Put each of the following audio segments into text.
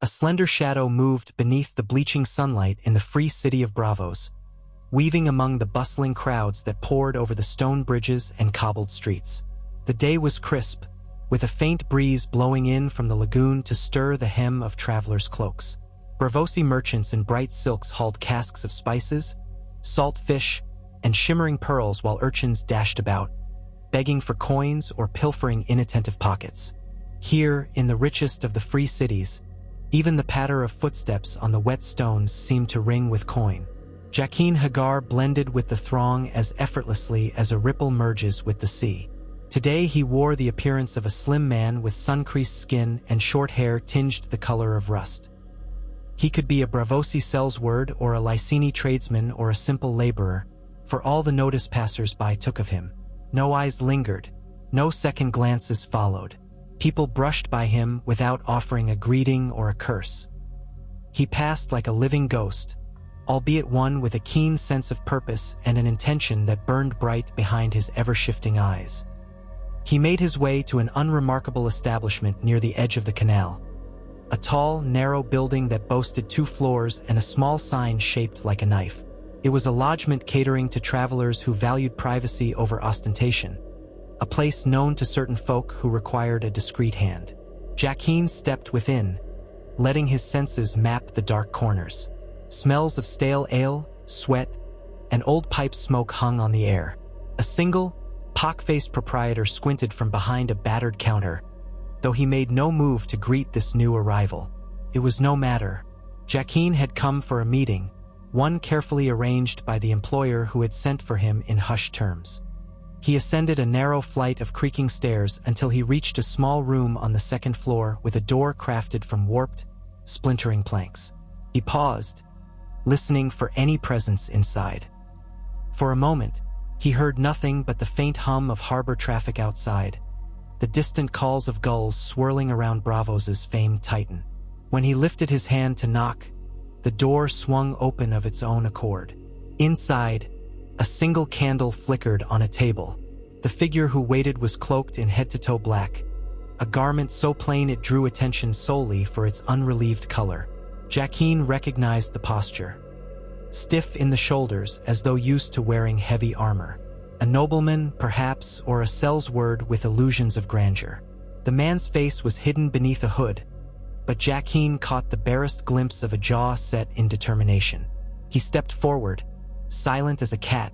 A slender shadow moved beneath the bleaching sunlight in the free city of Bravos, weaving among the bustling crowds that poured over the stone bridges and cobbled streets. The day was crisp, with a faint breeze blowing in from the lagoon to stir the hem of travelers' cloaks. Bravosi merchants in bright silks hauled casks of spices, salt fish, and shimmering pearls while urchins dashed about, begging for coins or pilfering inattentive pockets. Here, in the richest of the free cities, even the patter of footsteps on the wet stones seemed to ring with coin. Jaqen Hagar blended with the throng as effortlessly as a ripple merges with the sea. Today he wore the appearance of a slim man with sun-creased skin and short hair tinged the color of rust. He could be a Bravosi sellsword or a Lysini tradesman or a simple laborer, for all the notice passers-by took of him. No eyes lingered, no second glances followed. People brushed by him without offering a greeting or a curse. He passed like a living ghost, albeit one with a keen sense of purpose and an intention that burned bright behind his ever-shifting eyes. He made his way to an unremarkable establishment near the edge of the canal, a tall, narrow building that boasted 2 floors and a small sign shaped like a knife. It was a lodgment catering to travelers who valued privacy over ostentation, a place known to certain folk who required a discreet hand. Jaqen stepped within, letting his senses map the dark corners. Smells of stale ale, sweat, and old pipe smoke hung on the air. A single, pock-faced proprietor squinted from behind a battered counter, though he made no move to greet this new arrival. It was no matter. Jaqen had come for a meeting, one carefully arranged by the employer who had sent for him in hushed terms. He ascended a narrow flight of creaking stairs until he reached a small room on the 2nd floor with a door crafted from warped, splintering planks. He paused, listening for any presence inside. For a moment, he heard nothing but the faint hum of harbor traffic outside, the distant calls of gulls swirling around Bravos' famed Titan. When he lifted his hand to knock, the door swung open of its own accord. Inside, a single candle flickered on a table. The figure who waited was cloaked in head-to-toe black, a garment so plain it drew attention solely for its unrelieved color. Jaqen recognized the posture. Stiff in the shoulders as though used to wearing heavy armor. A nobleman, perhaps, or a sellsword with illusions of grandeur. The man's face was hidden beneath a hood, but Jaqen caught the barest glimpse of a jaw set in determination. He stepped forward, silent as a cat,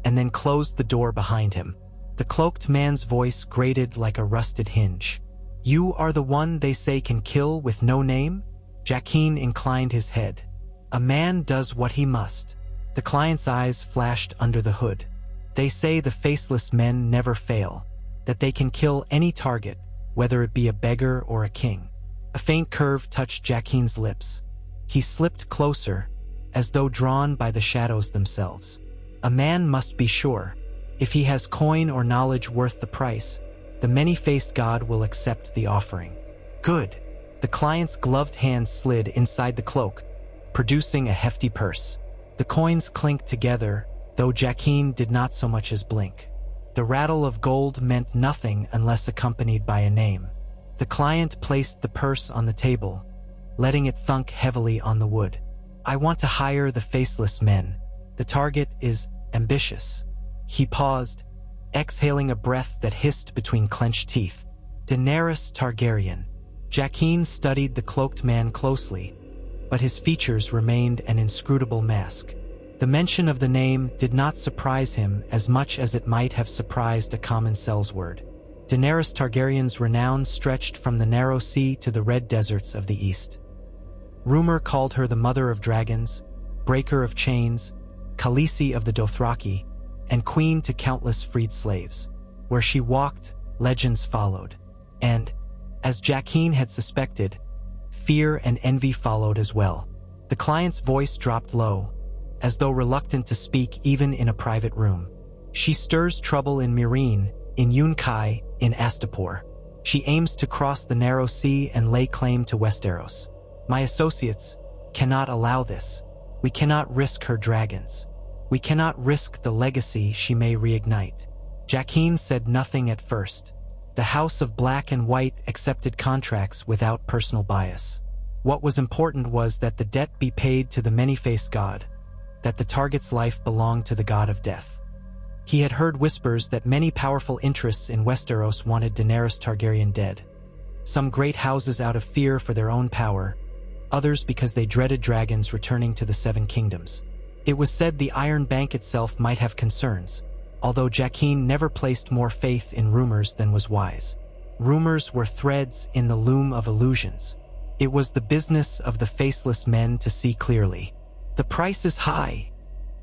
and then closed the door behind him. The cloaked man's voice grated like a rusted hinge. "You are the one they say can kill with no name?" Jaqen inclined his head. "A man does what he must." The client's eyes flashed under the hood. "They say the faceless men never fail, that they can kill any target, whether it be a beggar or a king." A faint curve touched Jaqen's lips. He slipped closer, as though drawn by the shadows themselves. "A man must be sure. If he has coin or knowledge worth the price, the many-faced god will accept the offering." "Good." The client's gloved hand slid inside the cloak, producing a hefty purse. The coins clinked together, though Jaqen did not so much as blink. The rattle of gold meant nothing unless accompanied by a name. The client placed the purse on the table, letting it thunk heavily on the wood. "I want to hire the faceless men. The target is ambitious." He paused, exhaling a breath that hissed between clenched teeth. "Daenerys Targaryen." Jaqen studied the cloaked man closely, but his features remained an inscrutable mask. The mention of the name did not surprise him as much as it might have surprised a common sellsword. Daenerys Targaryen's renown stretched from the narrow sea to the red deserts of the east. Rumor called her the mother of dragons, breaker of chains, Khaleesi of the Dothraki, and queen to countless freed slaves. Where she walked, legends followed. And, as Jaqen had suspected, fear and envy followed as well. The client's voice dropped low, as though reluctant to speak even in a private room. "She stirs trouble in Meereen, in Yunkai, in Astapor. She aims to cross the narrow sea and lay claim to Westeros. My associates cannot allow this. We cannot risk her dragons. We cannot risk the legacy she may reignite." Jaqen said nothing at first. The House of Black and White accepted contracts without personal bias. What was important was that the debt be paid to the many-faced god, that the target's life belonged to the god of death. He had heard whispers that many powerful interests in Westeros wanted Daenerys Targaryen dead. Some great houses out of fear for their own power, others because they dreaded dragons returning to the Seven Kingdoms. It was said the Iron Bank itself might have concerns, although Jaqen never placed more faith in rumors than was wise. Rumors were threads in the loom of illusions. It was the business of the faceless men to see clearly. "The price is high,"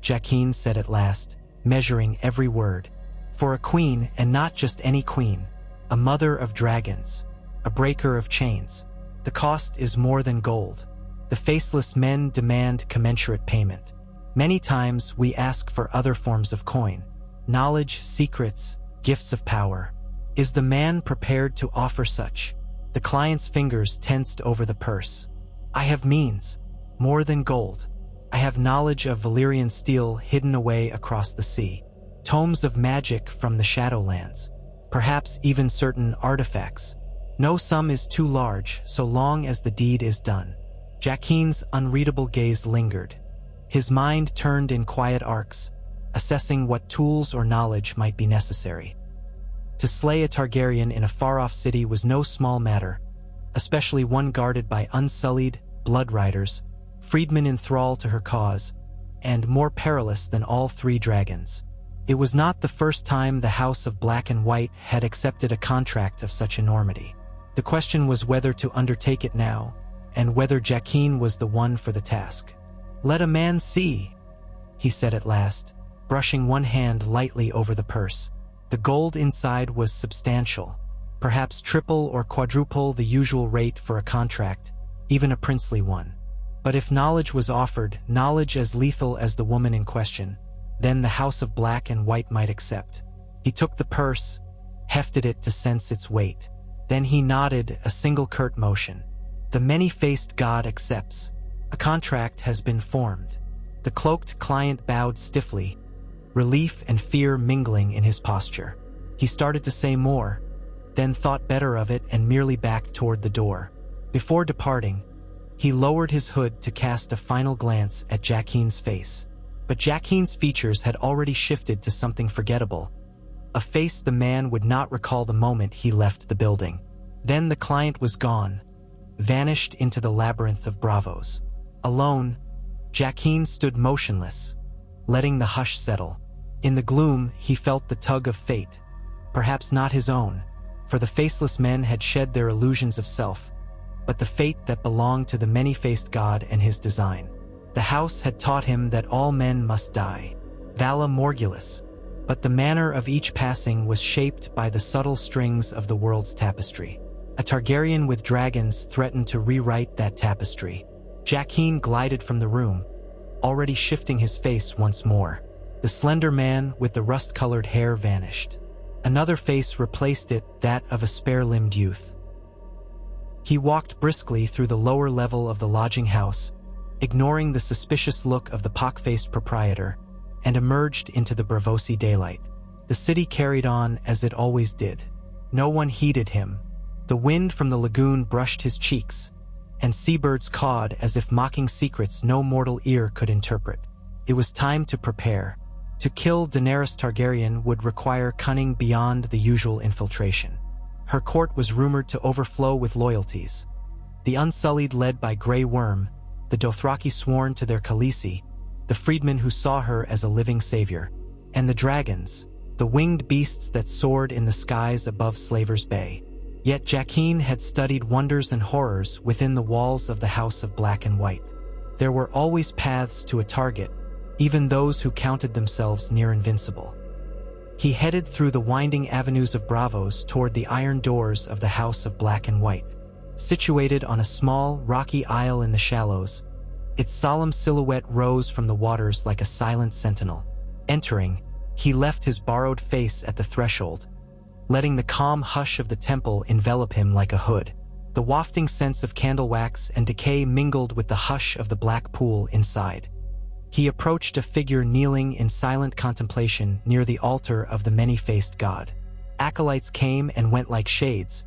Jaqen said at last, measuring every word. "For a queen, and not just any queen, a mother of dragons, a breaker of chains. The cost is more than gold. The faceless men demand commensurate payment. Many times we ask for other forms of coin, knowledge, secrets, gifts of power. Is the man prepared to offer such?" The client's fingers tensed over the purse. "I have means, more than gold. I have knowledge of Valyrian steel hidden away across the sea, tomes of magic from the Shadowlands, perhaps even certain artifacts. No sum is too large so long as the deed is done." Jaqen's unreadable gaze lingered. His mind turned in quiet arcs, assessing what tools or knowledge might be necessary. To slay a Targaryen in a far-off city was no small matter, especially one guarded by unsullied blood riders, freedmen in thrall to her cause, and more perilous than all three dragons. It was not the first time the House of Black and White had accepted a contract of such enormity. The question was whether to undertake it now, and whether Jaqen was the one for the task. "Let a man see," he said at last, brushing one hand lightly over the purse. The gold inside was substantial, perhaps triple or quadruple the usual rate for a contract, even a princely one. But if knowledge was offered, knowledge as lethal as the woman in question, then the House of Black and White might accept. He took the purse, hefted it to sense its weight. Then he nodded, a single curt motion. "The many-faced god accepts. A contract has been formed." The cloaked client bowed stiffly, relief and fear mingling in his posture. He started to say more, then thought better of it and merely backed toward the door. Before departing, he lowered his hood to cast a final glance at Jaqen's face. But Jaqen's features had already shifted to something forgettable, a face the man would not recall the moment he left the building. Then the client was gone, vanished into the labyrinth of bravos. Alone, Jaqen stood motionless, letting the hush settle. In the gloom, he felt the tug of fate, perhaps not his own, for the faceless men had shed their illusions of self, but the fate that belonged to the many-faced god and his design. The house had taught him that all men must die, Vala Morgulus, but the manner of each passing was shaped by the subtle strings of the world's tapestry. A Targaryen with dragons threatened to rewrite that tapestry. Jaqen glided from the room, already shifting his face once more. The slender man with the rust-colored hair vanished. Another face replaced it, that of a spare-limbed youth. He walked briskly through the lower level of the lodging house, ignoring the suspicious look of the pock-faced proprietor, and emerged into the Braavosi daylight. The city carried on as it always did. No one heeded him. The wind from the lagoon brushed his cheeks, and seabirds cawed as if mocking secrets no mortal ear could interpret. It was time to prepare. To kill Daenerys Targaryen would require cunning beyond the usual infiltration. Her court was rumored to overflow with loyalties. The Unsullied led by Grey Worm, the Dothraki sworn to their Khaleesi, the freedmen who saw her as a living savior, and the dragons, the winged beasts that soared in the skies above Slaver's Bay. Yet Jaqen had studied wonders and horrors within the walls of the House of Black and White. There were always paths to a target, even those who counted themselves near invincible. He headed through the winding avenues of bravos toward the iron doors of the House of Black and White. Situated on a small, rocky isle in the shallows, its solemn silhouette rose from the waters like a silent sentinel. Entering, he left his borrowed face at the threshold, letting the calm hush of the temple envelop him like a hood. The wafting sense of candle wax and decay mingled with the hush of the black pool inside. He approached a figure kneeling in silent contemplation near the altar of the many-faced god. Acolytes came and went like shades,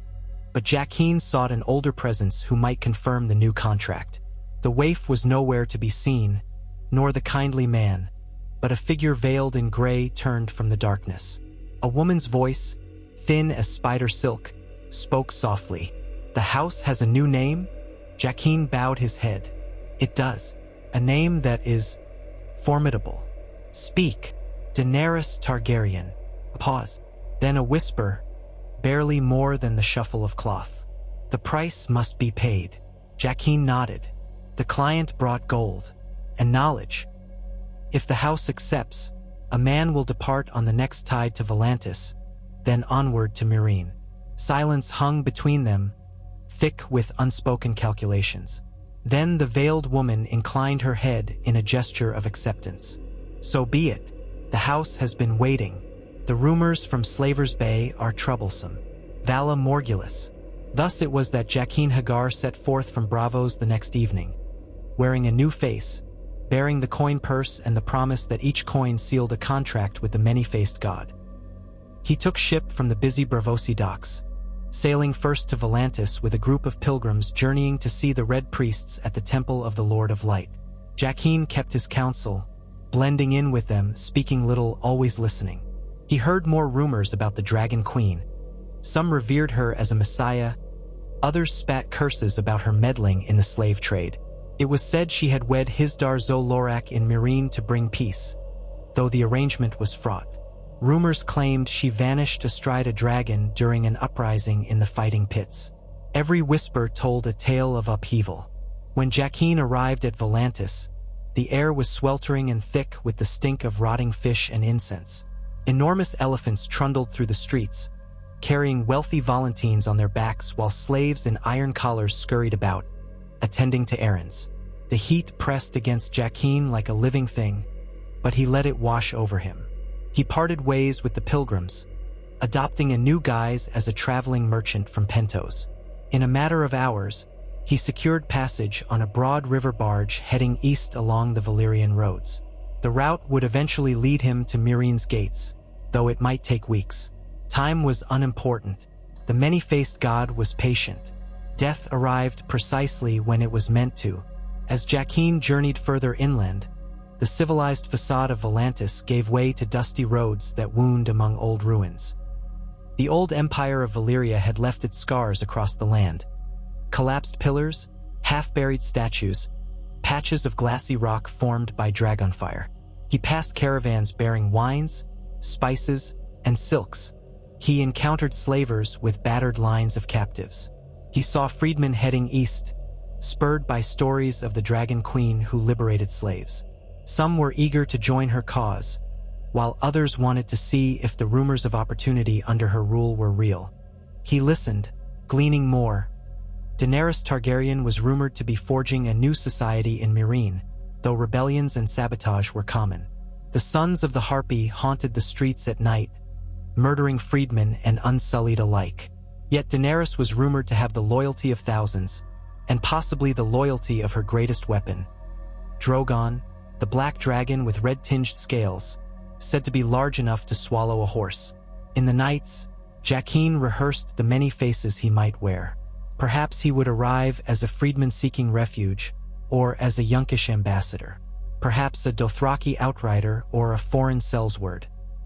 but Jaqen sought an older presence who might confirm the new contract. The waif was nowhere to be seen, nor the kindly man, but a figure veiled in gray turned from the darkness. A woman's voice, thin as spider silk, spoke softly. "The house has a new name?" Jaqen bowed his head. "It does. A name that is formidable." "Speak." "Daenerys Targaryen." A pause, then a whisper, barely more than the shuffle of cloth. "The price must be paid." Jaqen nodded. The client brought gold and knowledge. "If the house accepts, a man will depart on the next tide to Volantis, then onward to Meereen." Silence hung between them, thick with unspoken calculations. Then the veiled woman inclined her head in a gesture of acceptance. "So be it. The house has been waiting. The rumors from Slaver's Bay are troublesome. Vala Morgulis." Thus it was that Jaqen Hagar set forth from Braavos the next evening, wearing a new face, bearing the coin purse and the promise that each coin sealed a contract with the many-faced god. He took ship from the busy Braavosi docks, sailing first to Volantis with a group of pilgrims journeying to see the Red Priests at the Temple of the Lord of Light. Jaqen kept his counsel, blending in with them, speaking little, always listening. He heard more rumors about the Dragon Queen. Some revered her as a messiah, others spat curses about her meddling in the slave trade. It was said she had wed Hisdar Zo Lorak in Meereen to bring peace, though the arrangement was fraught. Rumors claimed she vanished astride a dragon during an uprising in the fighting pits. Every whisper told a tale of upheaval. When Jaqen arrived at Volantis, the air was sweltering and thick with the stink of rotting fish and incense. Enormous elephants trundled through the streets, carrying wealthy Volantines on their backs while slaves in iron collars scurried about, attending to errands. The heat pressed against Jaqen like a living thing, but he let it wash over him. He parted ways with the pilgrims, adopting a new guise as a traveling merchant from Pentos. In a matter of hours, he secured passage on a broad river barge heading east along the Valyrian roads. The route would eventually lead him to Meereen's gates, though it might take weeks. Time was unimportant. The many-faced god was patient. Death arrived precisely when it was meant to. As Jaqen journeyed further inland, the civilized facade of Volantis gave way to dusty roads that wound among old ruins. The old empire of Valyria had left its scars across the land. Collapsed pillars, half-buried statues, patches of glassy rock formed by dragonfire. He passed caravans bearing wines, spices, and silks. He encountered slavers with battered lines of captives. He saw freedmen heading east, spurred by stories of the Dragon Queen who liberated slaves. Some were eager to join her cause, while others wanted to see if the rumors of opportunity under her rule were real. He listened, gleaning more. Daenerys Targaryen was rumored to be forging a new society in Meereen, though rebellions and sabotage were common. The Sons of the Harpy haunted the streets at night, murdering freedmen and unsullied alike. Yet Daenerys was rumored to have the loyalty of thousands, and possibly the loyalty of her greatest weapon, Drogon, the black dragon with red-tinged scales, said to be large enough to swallow a horse. In the nights, Jaqen rehearsed the many faces he might wear. Perhaps he would arrive as a freedman seeking refuge, or as a Yunkish ambassador. Perhaps a Dothraki outrider or a foreign sellsword.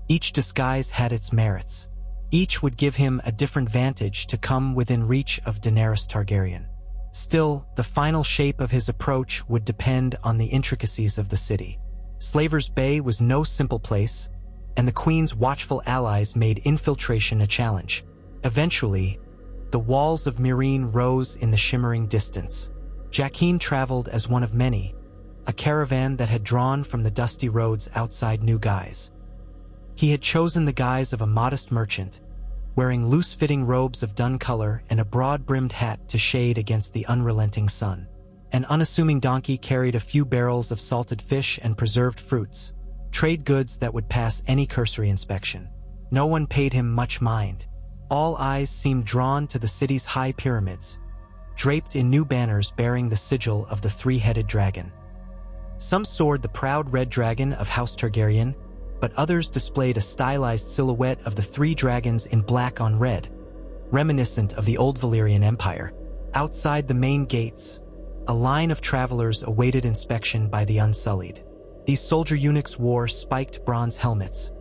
Each disguise had its merits. Each would give him a different vantage to come within reach of Daenerys Targaryen. Still, the final shape of his approach would depend on the intricacies of the city. Slaver's Bay was no simple place, and the Queen's watchful allies made infiltration a challenge. Eventually, the walls of Meereen rose in the shimmering distance. Jaqen traveled as one of many, a caravan that had drawn from the dusty roads outside New Guise. He had chosen the guise of a modest merchant, wearing loose-fitting robes of dun color and a broad-brimmed hat to shade against the unrelenting sun. An unassuming donkey carried a few barrels of salted fish and preserved fruits, trade goods that would pass any cursory inspection. No one paid him much mind. All eyes seemed drawn to the city's high pyramids, draped in new banners bearing the sigil of the three-headed dragon. Some soared the proud red dragon of House Targaryen, but others displayed a stylized silhouette of the three dragons in black on red, reminiscent of the old Valyrian Empire. Outside the main gates, a line of travelers awaited inspection by the Unsullied. These soldier eunuchs wore spiked bronze helmets,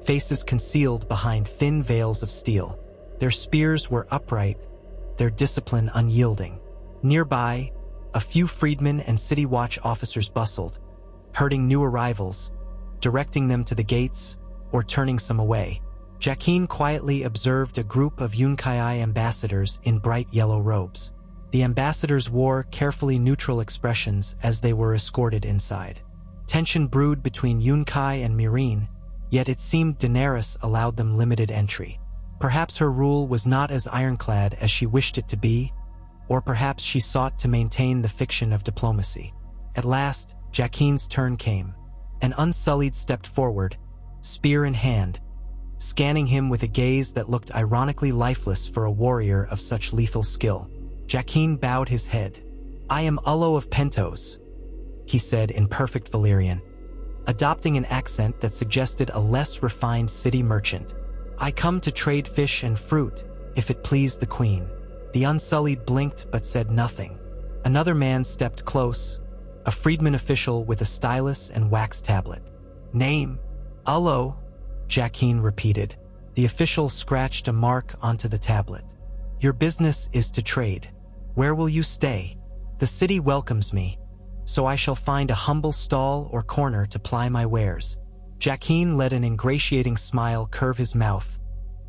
faces concealed behind thin veils of steel. Their spears were upright, their discipline unyielding. Nearby, a few freedmen and city watch officers bustled, herding new arrivals, directing them to the gates or turning some away. Jaqen quietly observed a group of Yunkai ambassadors in bright yellow robes. The ambassadors wore carefully neutral expressions as they were escorted inside. Tension brewed between Yunkai and Meereen, yet it seemed Daenerys allowed them limited entry. Perhaps her rule was not as ironclad as she wished it to be, or perhaps she sought to maintain the fiction of diplomacy. At last, Jaqen's turn came. An Unsullied stepped forward, spear in hand, scanning him with a gaze that looked ironically lifeless for a warrior of such lethal skill. Jaqen bowed his head. "I am Ullo of Pentos," he said in perfect Valyrian, adopting an accent that suggested a less refined city merchant. "I come to trade fish and fruit, if it please the queen." The Unsullied blinked but said nothing. Another man stepped close, a freedman official with a stylus and wax tablet. "Name?" "Ullo," Jaqen repeated. The official scratched a mark onto the tablet. "Your business is to trade. Where will you stay?" "The city welcomes me, so I shall find a humble stall or corner to ply my wares." Jaqen let an ingratiating smile curve his mouth,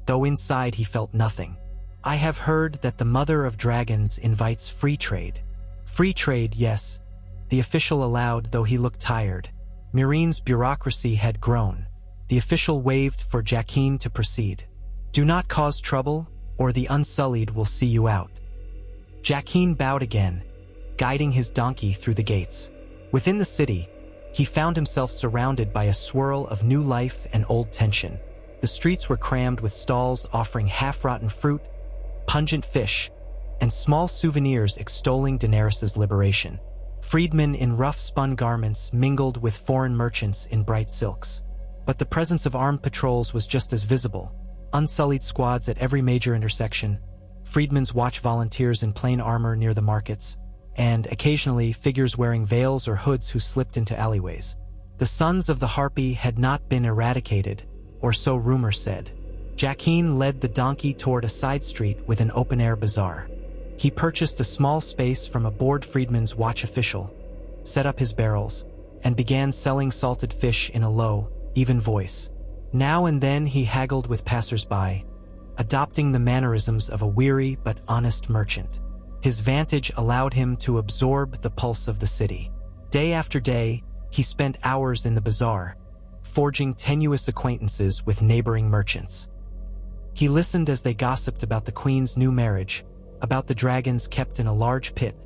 though inside he felt nothing. "I have heard that the Mother of Dragons invites free trade." "Free trade, yes," the official allowed, though he looked tired. Meereen's bureaucracy had grown. The official waved for Jaqen to proceed. "Do not cause trouble, or the Unsullied will see you out." Jaqen bowed again, guiding his donkey through the gates. Within the city, he found himself surrounded by a swirl of new life and old tension. The streets were crammed with stalls offering half-rotten fruit, pungent fish, and small souvenirs extolling Daenerys' liberation. Freedmen in rough-spun garments mingled with foreign merchants in bright silks. But the presence of armed patrols was just as visible. Unsullied squads at every major intersection, freedmen's watch volunteers in plain armor near the markets, and occasionally figures wearing veils or hoods who slipped into alleyways. The Sons of the Harpy had not been eradicated, or so rumor said. Jaqen led the donkey toward a side street with an open-air bazaar. He purchased a small space from a bored freedman's watch official, set up his barrels, and began selling salted fish in a low, even voice. Now and then he haggled with passers-by, adopting the mannerisms of a weary but honest merchant. His vantage allowed him to absorb the pulse of the city. Day after day, he spent hours in the bazaar, forging tenuous acquaintances with neighboring merchants. He listened as they gossiped about the queen's new marriage, about the dragons kept in a large pit.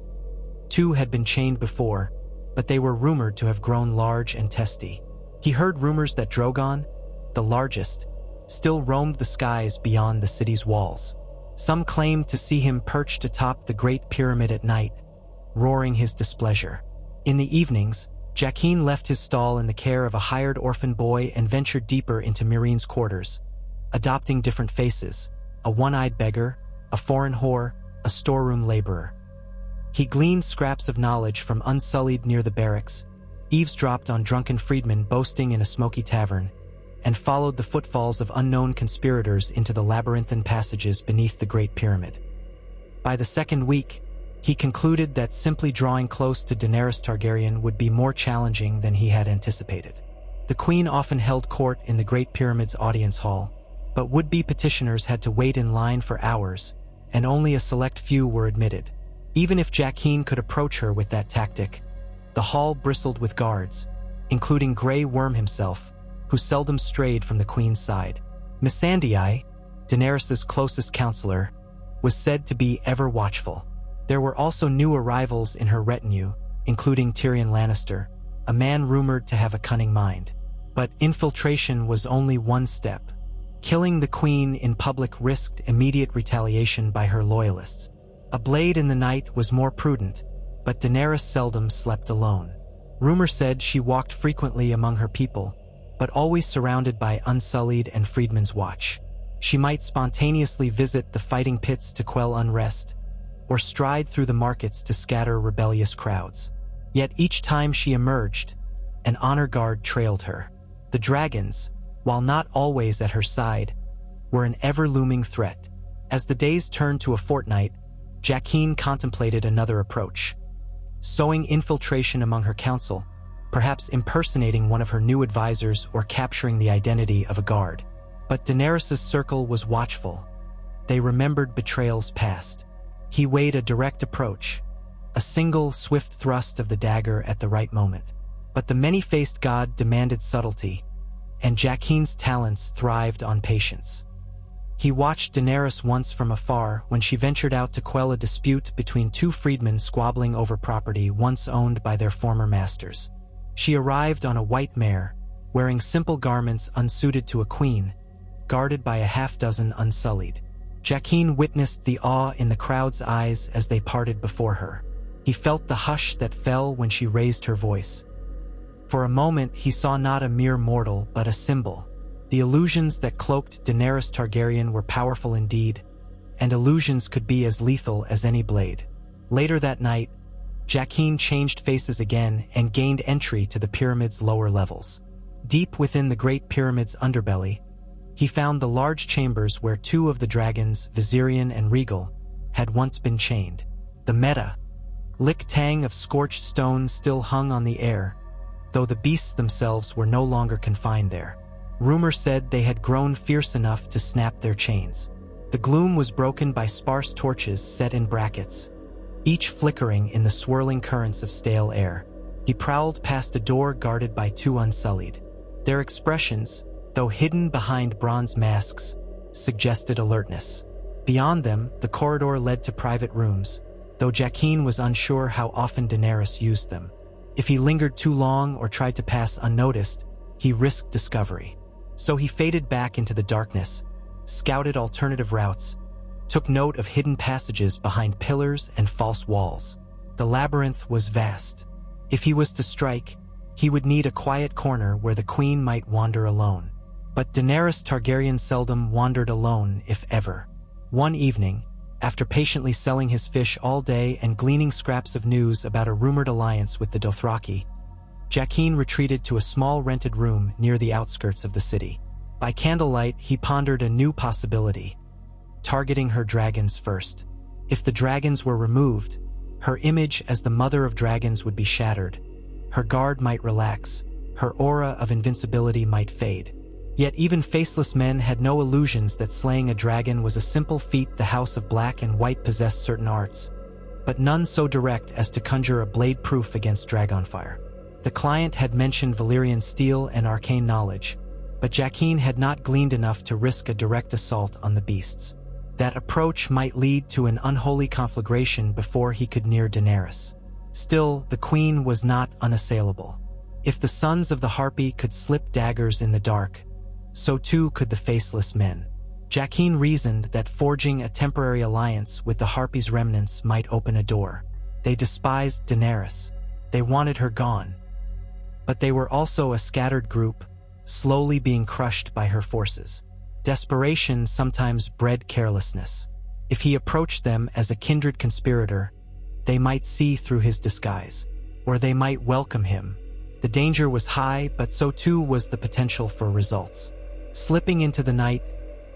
2 had been chained before, but they were rumored to have grown large and testy. He heard rumors that Drogon, the largest, still roamed the skies beyond the city's walls. Some claimed to see him perched atop the Great Pyramid at night, roaring his displeasure. In the evenings, Jaqen left his stall in the care of a hired orphan boy and ventured deeper into Meereen's quarters, adopting different faces: a one-eyed beggar, a foreign whore, a storeroom laborer. He gleaned scraps of knowledge from Unsullied near the barracks, eavesdropped on drunken freedmen boasting in a smoky tavern, and followed the footfalls of unknown conspirators into the labyrinthine passages beneath the Great Pyramid. By the second week, he concluded that simply drawing close to Daenerys Targaryen would be more challenging than he had anticipated. The queen often held court in the Great Pyramid's audience hall, but would-be petitioners had to wait in line for hours, and only a select few were admitted. Even if Jaqen could approach her with that tactic, the hall bristled with guards, including Grey Worm himself, who seldom strayed from the queen's side. Missandei, Daenerys' closest counselor, was said to be ever watchful. There were also new arrivals in her retinue, including Tyrion Lannister, a man rumored to have a cunning mind. But infiltration was only one step. Killing the queen in public risked immediate retaliation by her loyalists. A blade in the night was more prudent, but Daenerys seldom slept alone. Rumor said she walked frequently among her people, but always surrounded by Unsullied and Freedman's watch. She might spontaneously visit the fighting pits to quell unrest, or stride through the markets to scatter rebellious crowds. Yet each time she emerged, an honor guard trailed her. The dragons, while not always at her side, were an ever-looming threat. As the days turned to a fortnight, Jaqen contemplated another approach. Sowing infiltration among her council, perhaps impersonating one of her new advisors or capturing the identity of a guard. But Daenerys' circle was watchful. They remembered betrayals past. He weighed a direct approach, a single swift thrust of the dagger at the right moment. But the many-faced god demanded subtlety, and Jaqen's talents thrived on patience. He watched Daenerys once from afar when she ventured out to quell a dispute between two freedmen squabbling over property once owned by their former masters. She arrived on a white mare, wearing simple garments unsuited to a queen, guarded by a half-dozen unsullied. Jaqen witnessed the awe in the crowd's eyes as they parted before her. He felt the hush that fell when she raised her voice. For a moment he saw not a mere mortal but a symbol. The illusions that cloaked Daenerys Targaryen were powerful indeed, and illusions could be as lethal as any blade. Later that night, Jaqen changed faces again and gained entry to the pyramid's lower levels. Deep within the Great Pyramid's underbelly, he found the large chambers where two of the dragons, Viserion and Regal, had once been chained. The metallic tang of scorched stone still hung on the air, though the beasts themselves were no longer confined there. Rumor said they had grown fierce enough to snap their chains. The gloom was broken by sparse torches set in brackets, each flickering in the swirling currents of stale air. He prowled past a door guarded by two unsullied. Their expressions, though hidden behind bronze masks, suggested alertness. Beyond them, the corridor led to private rooms, though Jaqen was unsure how often Daenerys used them. If he lingered too long or tried to pass unnoticed, he risked discovery. So he faded back into the darkness, scouted alternative routes, took note of hidden passages behind pillars and false walls. The labyrinth was vast. If he was to strike, he would need a quiet corner where the queen might wander alone. But Daenerys Targaryen seldom wandered alone, if ever. One evening, after patiently selling his fish all day and gleaning scraps of news about a rumored alliance with the Dothraki, Jaqen retreated to a small rented room near the outskirts of the city. By candlelight, he pondered a new possibility, targeting her dragons first. If the dragons were removed, her image as the mother of dragons would be shattered. Her guard might relax, her aura of invincibility might fade. Yet even faceless men had no illusions that slaying a dragon was a simple feat. The House of Black and White possessed certain arts, but none so direct as to conjure a blade proof against dragonfire. The client had mentioned Valyrian steel and arcane knowledge, but Jaqen had not gleaned enough to risk a direct assault on the beasts. That approach might lead to an unholy conflagration before he could near Daenerys. Still, the queen was not unassailable. If the sons of the Harpy could slip daggers in the dark, so too could the faceless men. Jaqen reasoned that forging a temporary alliance with the Harpy's remnants might open a door. They despised Daenerys. They wanted her gone. But they were also a scattered group, slowly being crushed by her forces. Desperation sometimes bred carelessness. If he approached them as a kindred conspirator, they might see through his disguise, or they might welcome him. The danger was high, but so too was the potential for results. Slipping into the night,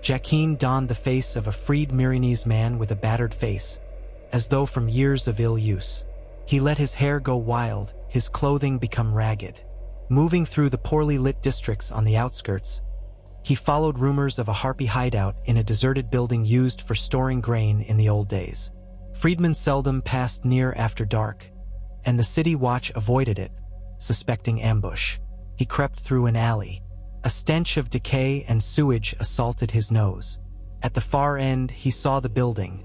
Jaqen donned the face of a freed Myronese man with a battered face, as though from years of ill use. He let his hair go wild, his clothing become ragged. Moving through the poorly lit districts on the outskirts, he followed rumors of a Harpy hideout in a deserted building used for storing grain in the old days. Freedmen seldom passed near after dark, and the city watch avoided it, suspecting ambush. He crept through an alley. A stench of decay and sewage assaulted his nose. At the far end, he saw the building,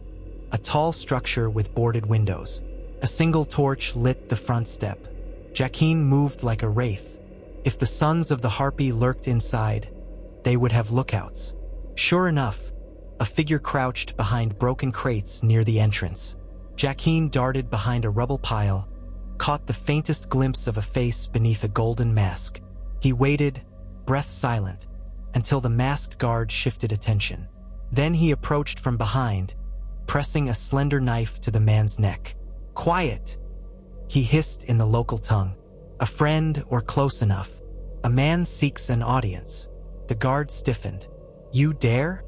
a tall structure with boarded windows. A single torch lit the front step. Jaqen moved like a wraith. If the sons of the Harpy lurked inside, they would have lookouts. Sure enough, a figure crouched behind broken crates near the entrance. Jaqen darted behind a rubble pile, caught the faintest glimpse of a face beneath a golden mask. He waited, breath silent, until the masked guard shifted attention. Then he approached from behind, pressing a slender knife to the man's neck. "Quiet!" he hissed in the local tongue. "A friend or close enough. A man seeks an audience." The guard stiffened. "You dare?"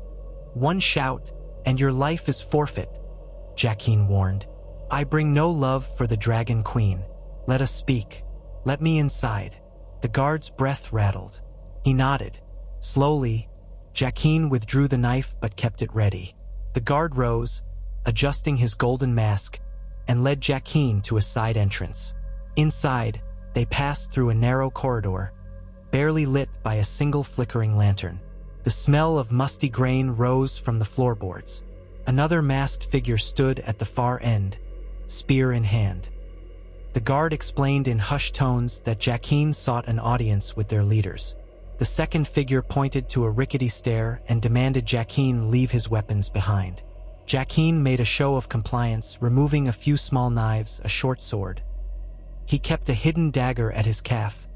"One shout, and your life is forfeit," Jaqen warned. "I bring no love for the Dragon Queen. Let us speak. Let me inside." The guard's breath rattled. He nodded. Slowly, Jaqen withdrew the knife but kept it ready. The guard rose, adjusting his golden mask, and led Jaqen to a side entrance. Inside, they passed through a narrow corridor, barely lit by a single flickering lantern. The smell of musty grain rose from the floorboards. Another masked figure stood at the far end, spear in hand. The guard explained in hushed tones that Jaqen sought an audience with their leaders. The second figure pointed to a rickety stair and demanded Jaqen leave his weapons behind. Jaqen made a show of compliance, removing a few small knives, a short sword. He kept a hidden dagger at his calf,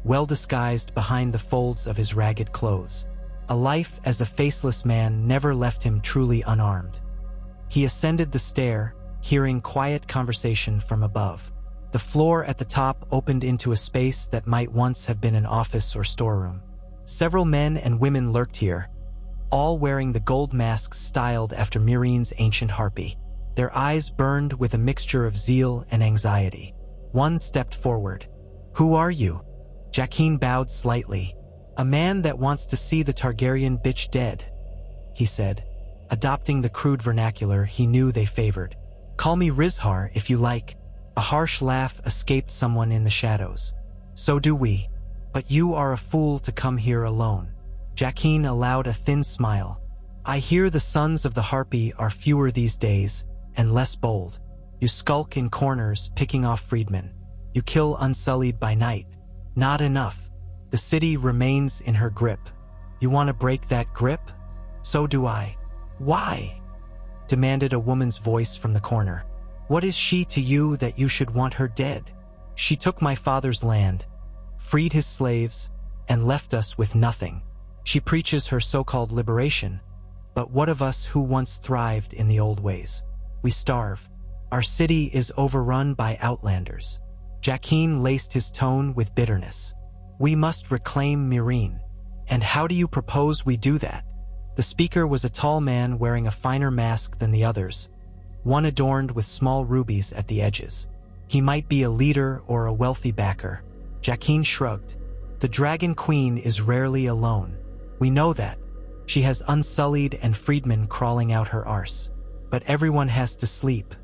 well disguised behind the folds of his ragged clothes. A life as a faceless man never left him truly unarmed. He ascended the stair, hearing quiet conversation from above. The floor at the top opened into a space that might once have been an office or storeroom. Several men and women lurked here, all wearing the gold masks styled after Myreen's ancient harpy. Their eyes burned with a mixture of zeal and anxiety. One stepped forward. "Who are you?" Jaqen bowed slightly. "A man that wants to see the Targaryen bitch dead," he said, adopting the crude vernacular he knew they favored. "Call me Rizhar if you like." A harsh laugh escaped someone in the shadows. "So do we. But you are a fool to come here alone." Jaqen allowed a thin smile. "I hear the sons of the Harpy are fewer these days, and less bold. You skulk in corners, picking off freedmen. You kill unsullied by night. Not enough. The city remains in her grip. You want to break that grip? So do I." "Why?" demanded a woman's voice from the corner. "What is she to you that you should want her dead? She took my father's land, freed his slaves, and left us with nothing. She preaches her so-called liberation, but what of us who once thrived in the old ways? We starve. Our city is overrun by outlanders." Jaqen laced his tone with bitterness. "We must reclaim Myreen. And how do you propose we do that?" The speaker was a tall man wearing a finer mask than the others, one adorned with small rubies at the edges. He might be a leader or a wealthy backer. Jaqen shrugged. "The Dragon Queen is rarely alone. We know that. She has unsullied and freedmen crawling out her arse. But everyone has to sleep.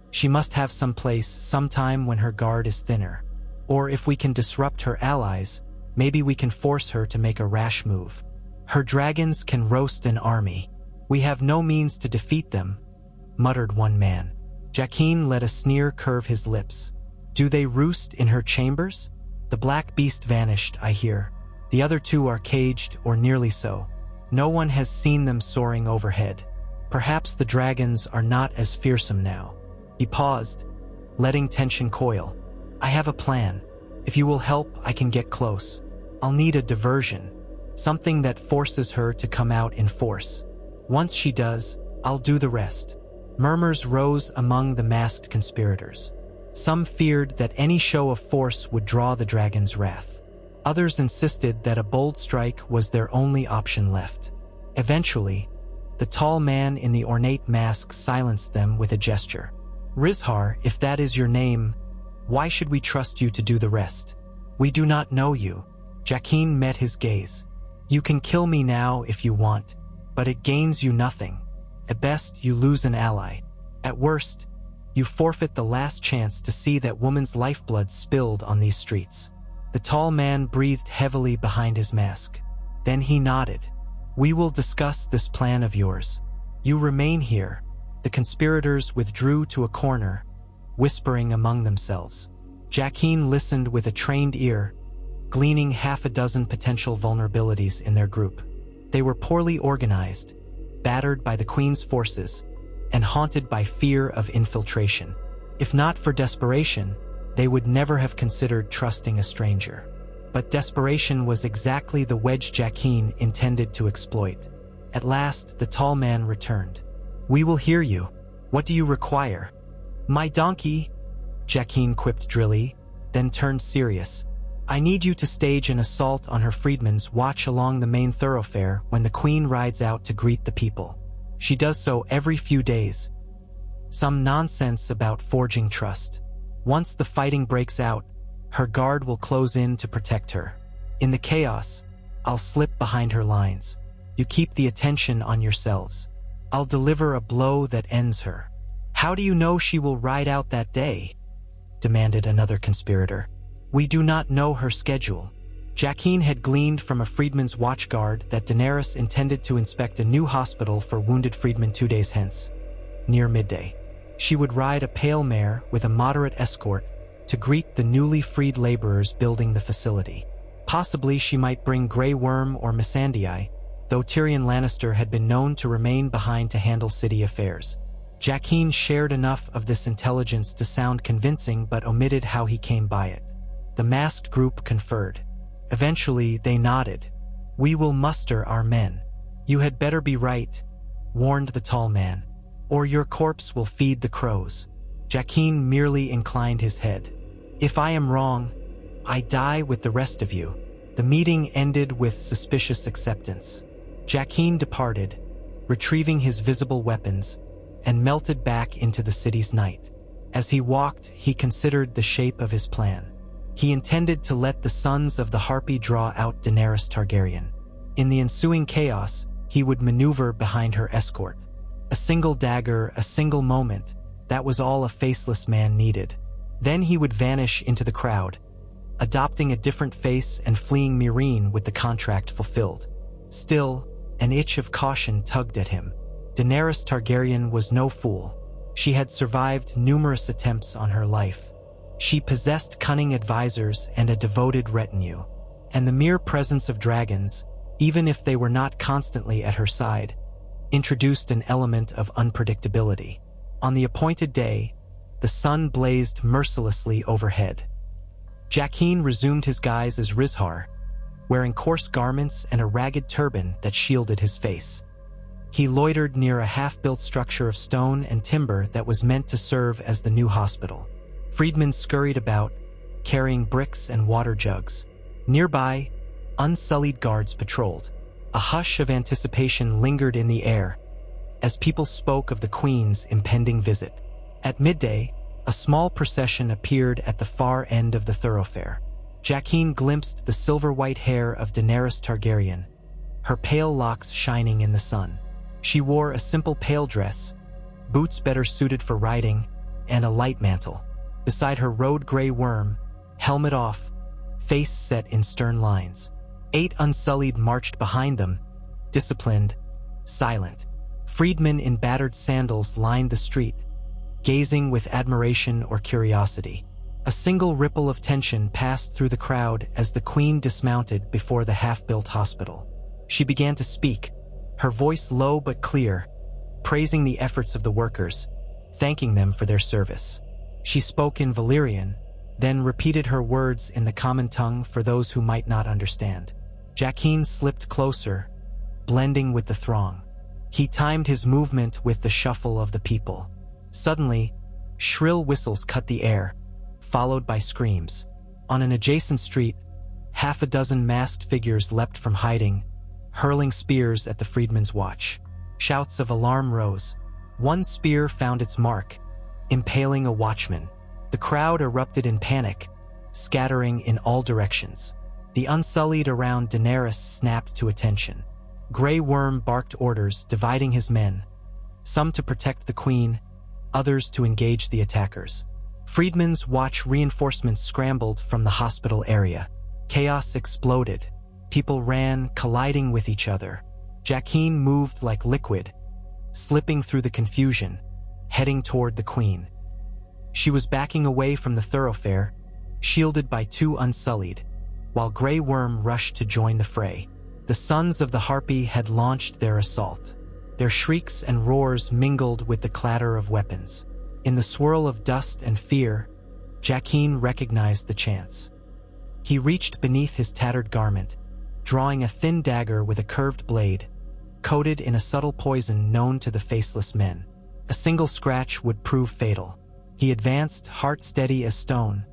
She must have some place, sometime when her guard is thinner. Or if we can disrupt her allies, maybe we can force her to make a rash move. Her dragons can roast an army. We have no means to defeat them," muttered one man. Jaqen let a sneer curve his lips. "Do they roost in her chambers? The black beast vanished, I hear. The other two are caged, or nearly so. No one has seen them soaring overhead. Perhaps the dragons are not as fearsome now." He paused, letting tension coil. "I have a plan. If you will help, I can get close. I'll need a diversion, something that forces her to come out in force. Once she does, I'll do the rest." Murmurs rose among the masked conspirators. Some feared that any show of force would draw the dragon's wrath. Others insisted that a bold strike was their only option left. Eventually, the tall man in the ornate mask silenced them with a gesture. "Rizhar, if that is your name, why should we trust you to do the rest? We do not know you." Jaqen met his gaze. "You can kill me now if you want, but it gains you nothing. At best, you lose an ally. At worst, you forfeit the last chance to see that woman's lifeblood spilled on these streets." The tall man breathed heavily behind his mask. Then he nodded. "We will discuss this plan of yours. You remain here." The conspirators withdrew to a corner, whispering among themselves. Jaqen listened with a trained ear, gleaning half a dozen potential vulnerabilities in their group. They were poorly organized, battered by the Queen's forces, and haunted by fear of infiltration. If not for desperation, they would never have considered trusting a stranger. But desperation was exactly the wedge Jaqen intended to exploit. At last, the tall man returned. "We will hear you. What do you require?" "My donkey," Jaqen quipped drily, then turned serious. "I need you to stage an assault on her freedmen's watch along the main thoroughfare when the queen rides out to greet the people. She does so every few days. Some nonsense about forging trust. Once the fighting breaks out, her guard will close in to protect her. In the chaos, I'll slip behind her lines. You keep the attention on yourselves. I'll deliver a blow that ends her." "How do you know she will ride out that day?" demanded another conspirator. "We do not know her schedule." Jaqen had gleaned from a freedman's watchguard that Daenerys intended to inspect a new hospital for wounded freedmen 2 days hence. Near midday, she would ride a pale mare with a moderate escort to greet the newly freed laborers building the facility. Possibly she might bring Grey Worm or Missandei, though Tyrion Lannister had been known to remain behind to handle city affairs. Jaqen shared enough of this intelligence to sound convincing but omitted how he came by it. The masked group conferred. Eventually, they nodded. "We will muster our men." "You had better be right," warned the tall man, "or your corpse will feed the crows." Jaqen merely inclined his head. "If I am wrong, I die with the rest of you." The meeting ended with suspicious acceptance. Jaqen departed, retrieving his visible weapons, and melted back into the city's night. As he walked, he considered the shape of his plan. He intended to let the sons of the Harpy draw out Daenerys Targaryen. In the ensuing chaos, he would maneuver behind her escort. A single dagger, a single moment, that was all a faceless man needed. Then he would vanish into the crowd, adopting a different face and fleeing Meereen with the contract fulfilled. Still, an itch of caution tugged at him. Daenerys Targaryen was no fool. She had survived numerous attempts on her life. She possessed cunning advisors and a devoted retinue. And the mere presence of dragons, even if they were not constantly at her side, introduced an element of unpredictability. On the appointed day, the sun blazed mercilessly overhead. Jaqen resumed his guise as Rizhar, wearing coarse garments and a ragged turban that shielded his face. He loitered near a half-built structure of stone and timber that was meant to serve as the new hospital. Freedmen scurried about, carrying bricks and water jugs. Nearby, unsullied guards patrolled. A hush of anticipation lingered in the air as people spoke of the Queen's impending visit. At midday, a small procession appeared at the far end of the thoroughfare. Jaqen glimpsed the silver-white hair of Daenerys Targaryen, her pale locks shining in the sun. She wore a simple pale dress, boots better suited for riding, and a light mantle. Beside her rode Grey Worm, helmet off, face set in stern lines. 8 Unsullied marched behind them, disciplined, silent. Freedmen in battered sandals lined the street, gazing with admiration or curiosity. A single ripple of tension passed through the crowd as the Queen dismounted before the half-built hospital. She began to speak, her voice low but clear, praising the efforts of the workers, thanking them for their service. She spoke in Valyrian, then repeated her words in the common tongue for those who might not understand. Jaqen slipped closer, blending with the throng. He timed his movement with the shuffle of the people. Suddenly, shrill whistles cut the air, followed by screams. On an adjacent street, half a dozen masked figures leapt from hiding, hurling spears at the freedman's watch. Shouts of alarm rose. One spear found its mark, impaling a watchman. The crowd erupted in panic, scattering in all directions. The Unsullied around Daenerys snapped to attention. Grey Worm barked orders, dividing his men, some to protect the Queen, others to engage the attackers. Freedmen's watch reinforcements scrambled from the hospital area. Chaos exploded. People ran, colliding with each other. Jaqen moved like liquid, slipping through the confusion, heading toward the Queen. She was backing away from the thoroughfare, shielded by 2 Unsullied, while Grey Worm rushed to join the fray. The sons of the Harpy had launched their assault. Their shrieks and roars mingled with the clatter of weapons. In the swirl of dust and fear, Jaqen recognized the chance. He reached beneath his tattered garment, drawing a thin dagger with a curved blade, coated in a subtle poison known to the faceless men. A single scratch would prove fatal. He advanced, heart steady as stone,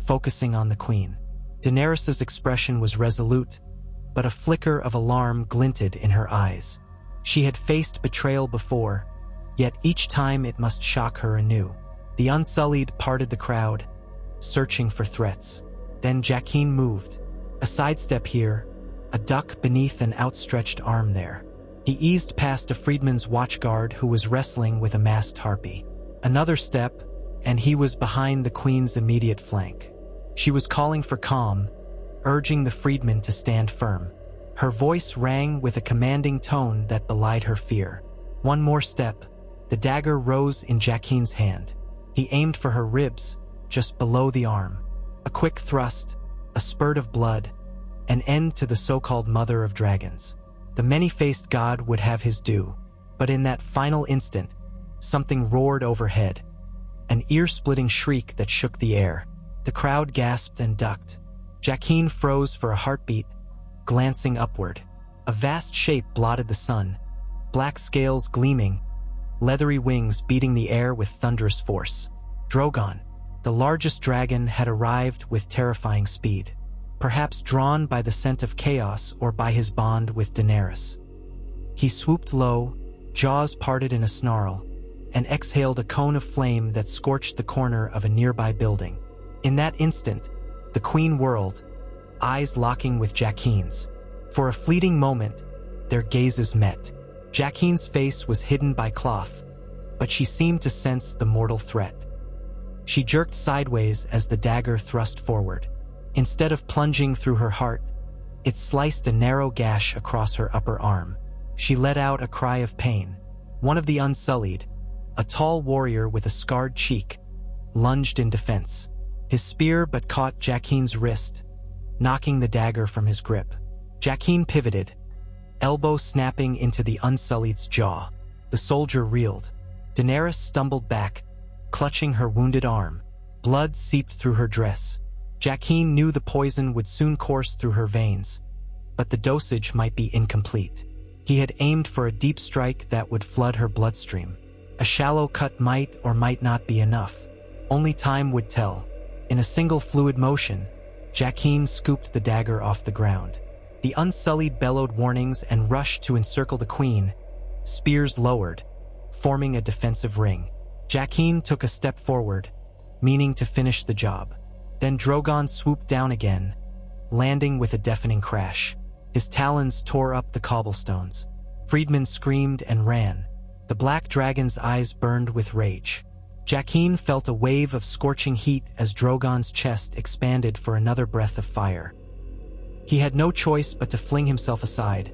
focusing on the queen. Daenerys' expression was resolute, but a flicker of alarm glinted in her eyes. She had faced betrayal before, yet each time it must shock her anew. The Unsullied parted the crowd, searching for threats. Then Jaqen moved. A sidestep here, a duck beneath an outstretched arm there. He eased past a freedman's watchguard who was wrestling with a masked harpy. Another step, and he was behind the queen's immediate flank. She was calling for calm, urging the freedman to stand firm. Her voice rang with a commanding tone that belied her fear. One more step. The dagger rose in Jaqen's hand. He aimed for her ribs, just below the arm. A quick thrust, a spurt of blood, an end to the so-called mother of dragons. The many-faced god would have his due, but in that final instant, something roared overhead, an ear-splitting shriek that shook the air. The crowd gasped and ducked. Jaqen froze for a heartbeat, glancing upward. A vast shape blotted the sun, black scales gleaming, leathery wings beating the air with thunderous force. Drogon, the largest dragon, had arrived with terrifying speed, perhaps drawn by the scent of chaos or by his bond with Daenerys. He swooped low, jaws parted in a snarl, and exhaled a cone of flame that scorched the corner of a nearby building. In that instant, the queen whirled, eyes locking with Jaqen's. For a fleeting moment, their gazes met. Jaqen's face was hidden by cloth, but she seemed to sense the mortal threat. She jerked sideways as the dagger thrust forward. Instead of plunging through her heart, it sliced a narrow gash across her upper arm. She let out a cry of pain. One of the Unsullied, a tall warrior with a scarred cheek, lunged in defense. His spear but caught Jaqen's wrist, knocking the dagger from his grip. Jaqen pivoted, elbow snapping into the Unsullied's jaw. The soldier reeled. Daenerys stumbled back, clutching her wounded arm. Blood seeped through her dress. Jaqen knew the poison would soon course through her veins, but the dosage might be incomplete. He had aimed for a deep strike that would flood her bloodstream. A shallow cut might or might not be enough. Only time would tell. In a single fluid motion, Jaqen scooped the dagger off the ground. The Unsullied bellowed warnings and rushed to encircle the queen, spears lowered, forming a defensive ring. Jaqen took a step forward, meaning to finish the job. Then Drogon swooped down again, landing with a deafening crash. His talons tore up the cobblestones. Freedmen screamed and ran. The black dragon's eyes burned with rage. Jaqen felt a wave of scorching heat as Drogon's chest expanded for another breath of fire. He had no choice but to fling himself aside,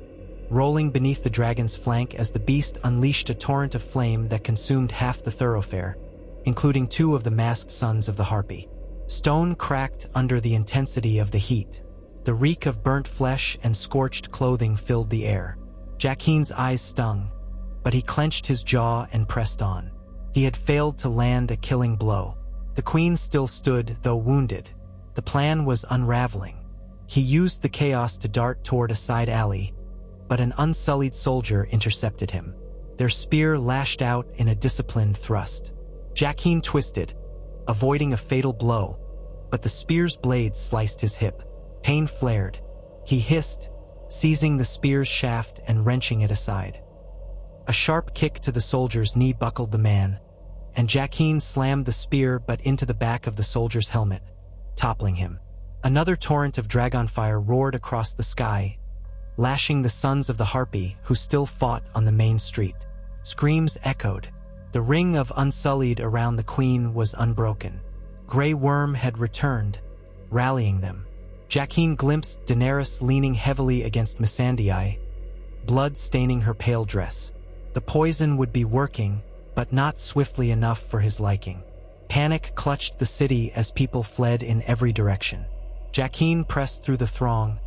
rolling beneath the dragon's flank as the beast unleashed a torrent of flame that consumed half the thoroughfare, including two of the masked sons of the Harpy. Stone cracked under the intensity of the heat. The reek of burnt flesh and scorched clothing filled the air. Jaqen's eyes stung, but he clenched his jaw and pressed on. He had failed to land a killing blow. The queen still stood, though wounded. The plan was unraveling. He used the chaos to dart toward a side alley, but an Unsullied soldier intercepted him. Their spear lashed out in a disciplined thrust. Jaqen twisted, avoiding a fatal blow, but the spear's blade sliced his hip. Pain flared. He hissed, seizing the spear's shaft and wrenching it aside. A sharp kick to the soldier's knee buckled the man, and Jaqen slammed the spear but into the back of the soldier's helmet, toppling him. Another torrent of dragonfire roared across the sky, lashing the sons of the Harpy who still fought on the main street. Screams echoed. The ring of Unsullied around the queen was unbroken. Grey Worm had returned, rallying them. Jaqen glimpsed Daenerys leaning heavily against Missandei, blood staining her pale dress. The poison would be working, but not swiftly enough for his liking. Panic clutched the city as people fled in every direction. Jaqen pressed through the throng,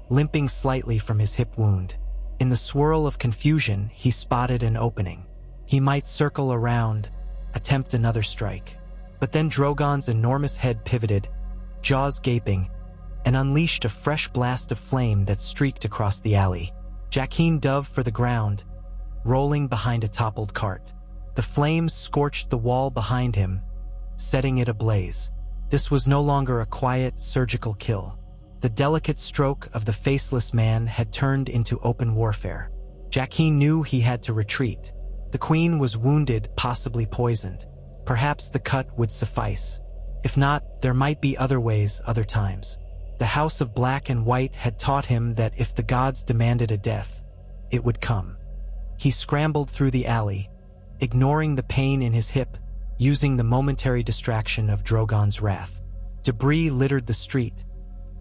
limping slightly from his hip wound. In the swirl of confusion, he spotted an opening. He might circle around, attempt another strike. But then Drogon's enormous head pivoted, jaws gaping, and unleashed a fresh blast of flame that streaked across the alley. Jaqen dove for the ground, rolling behind a toppled cart. The flames scorched the wall behind him, setting it ablaze. This was no longer a quiet, surgical kill. The delicate stroke of the faceless man had turned into open warfare. Jaqen knew he had to retreat. The queen was wounded, possibly poisoned. Perhaps the cut would suffice. If not, there might be other ways, other times. The House of Black and White had taught him that if the gods demanded a death, it would come. He scrambled through the alley, ignoring the pain in his hip, using the momentary distraction of Drogon's wrath. Debris littered the street.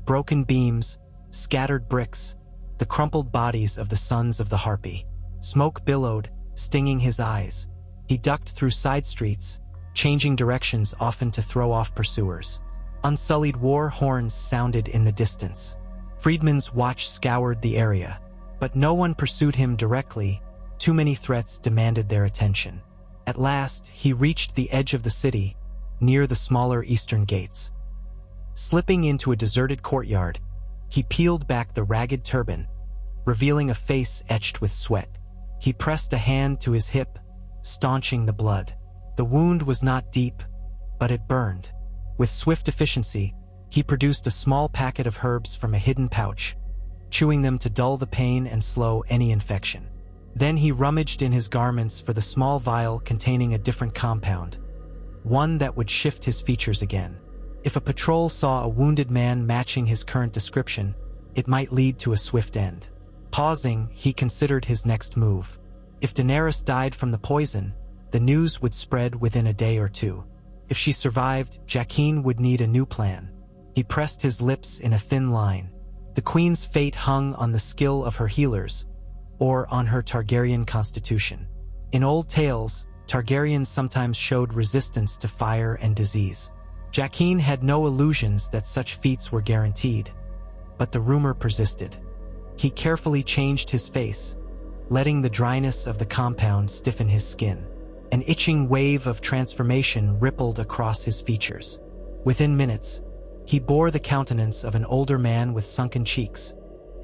Broken beams, scattered bricks, the crumpled bodies of the sons of the Harpy. Smoke billowed, stinging his eyes. He ducked through side streets, changing directions often to throw off pursuers. Unsullied war horns sounded in the distance. Friedman's watch scoured the area, but no one pursued him directly. Too many threats demanded their attention. At last, he reached the edge of the city, near the smaller eastern gates. Slipping into a deserted courtyard, he peeled back the ragged turban, revealing a face etched with sweat. He pressed a hand to his hip, staunching the blood. The wound was not deep, but it burned. With swift efficiency, he produced a small packet of herbs from a hidden pouch, chewing them to dull the pain and slow any infection. Then he rummaged in his garments for the small vial containing a different compound, one that would shift his features again. If a patrol saw a wounded man matching his current description, it might lead to a swift end. Pausing, he considered his next move. If Daenerys died from the poison, the news would spread within a day or two. If she survived, Jaqen would need a new plan. He pressed his lips in a thin line. The queen's fate hung on the skill of her healers, or on her Targaryen constitution. In old tales, Targaryens sometimes showed resistance to fire and disease. Jaqen had no illusions that such feats were guaranteed, but the rumor persisted. He carefully changed his face, letting the dryness of the compound stiffen his skin. An itching wave of transformation rippled across his features. Within minutes, he bore the countenance of an older man with sunken cheeks,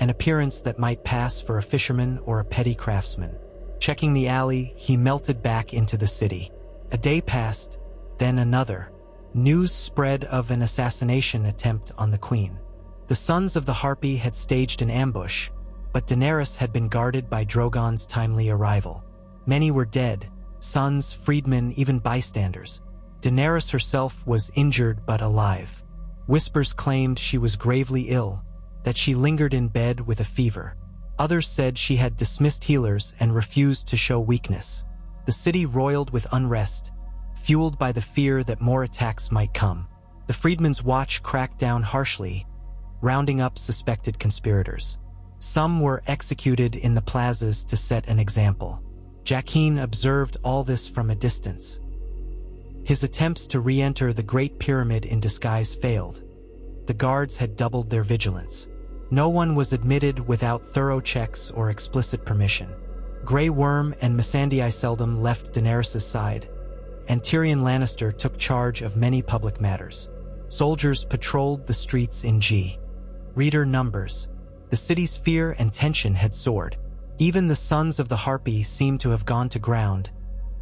an appearance that might pass for a fisherman or a petty craftsman. Checking the alley, he melted back into the city. A day passed, then another. News spread of an assassination attempt on the queen. The sons of the Harpy had staged an ambush, but Daenerys had been guarded by Drogon's timely arrival. Many were dead, sons, freedmen, even bystanders. Daenerys herself was injured but alive. Whispers claimed she was gravely ill, that she lingered in bed with a fever. Others said she had dismissed healers and refused to show weakness. The city roiled with unrest, fueled by the fear that more attacks might come. The Freedmen's Watch cracked down harshly, rounding up suspected conspirators. Some were executed in the plazas to set an example. Jaqen observed all this from a distance. His attempts to re-enter the Great Pyramid in disguise failed. The guards had doubled their vigilance. No one was admitted without thorough checks or explicit permission. Grey Worm and Missandei seldom left Daenerys' side, and Tyrion Lannister took charge of many public matters. Soldiers patrolled the streets in G. Reader numbers. The city's fear and tension had soared. Even the sons of the Harpy seemed to have gone to ground,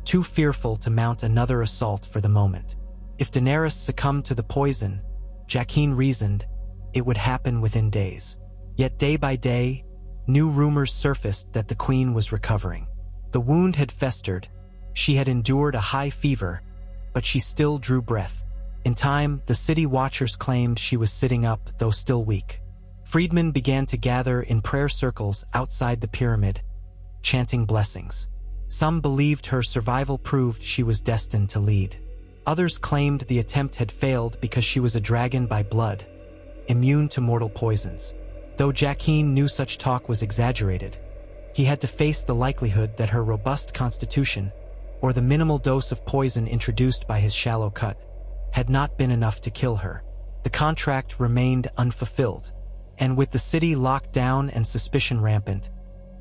too fearful to mount another assault for the moment. If Daenerys succumbed to the poison, Jaqen reasoned, it would happen within days. Yet day by day, new rumors surfaced that the queen was recovering. The wound had festered. She had endured a high fever, but she still drew breath. In time, the city watchers claimed she was sitting up, though still weak. Freedmen began to gather in prayer circles outside the pyramid, chanting blessings. Some believed her survival proved she was destined to lead. Others claimed the attempt had failed because she was a dragon by blood, immune to mortal poisons. Though Jaqen knew such talk was exaggerated, he had to face the likelihood that her robust constitution, or the minimal dose of poison introduced by his shallow cut, had not been enough to kill her. The contract remained unfulfilled, and with the city locked down and suspicion rampant,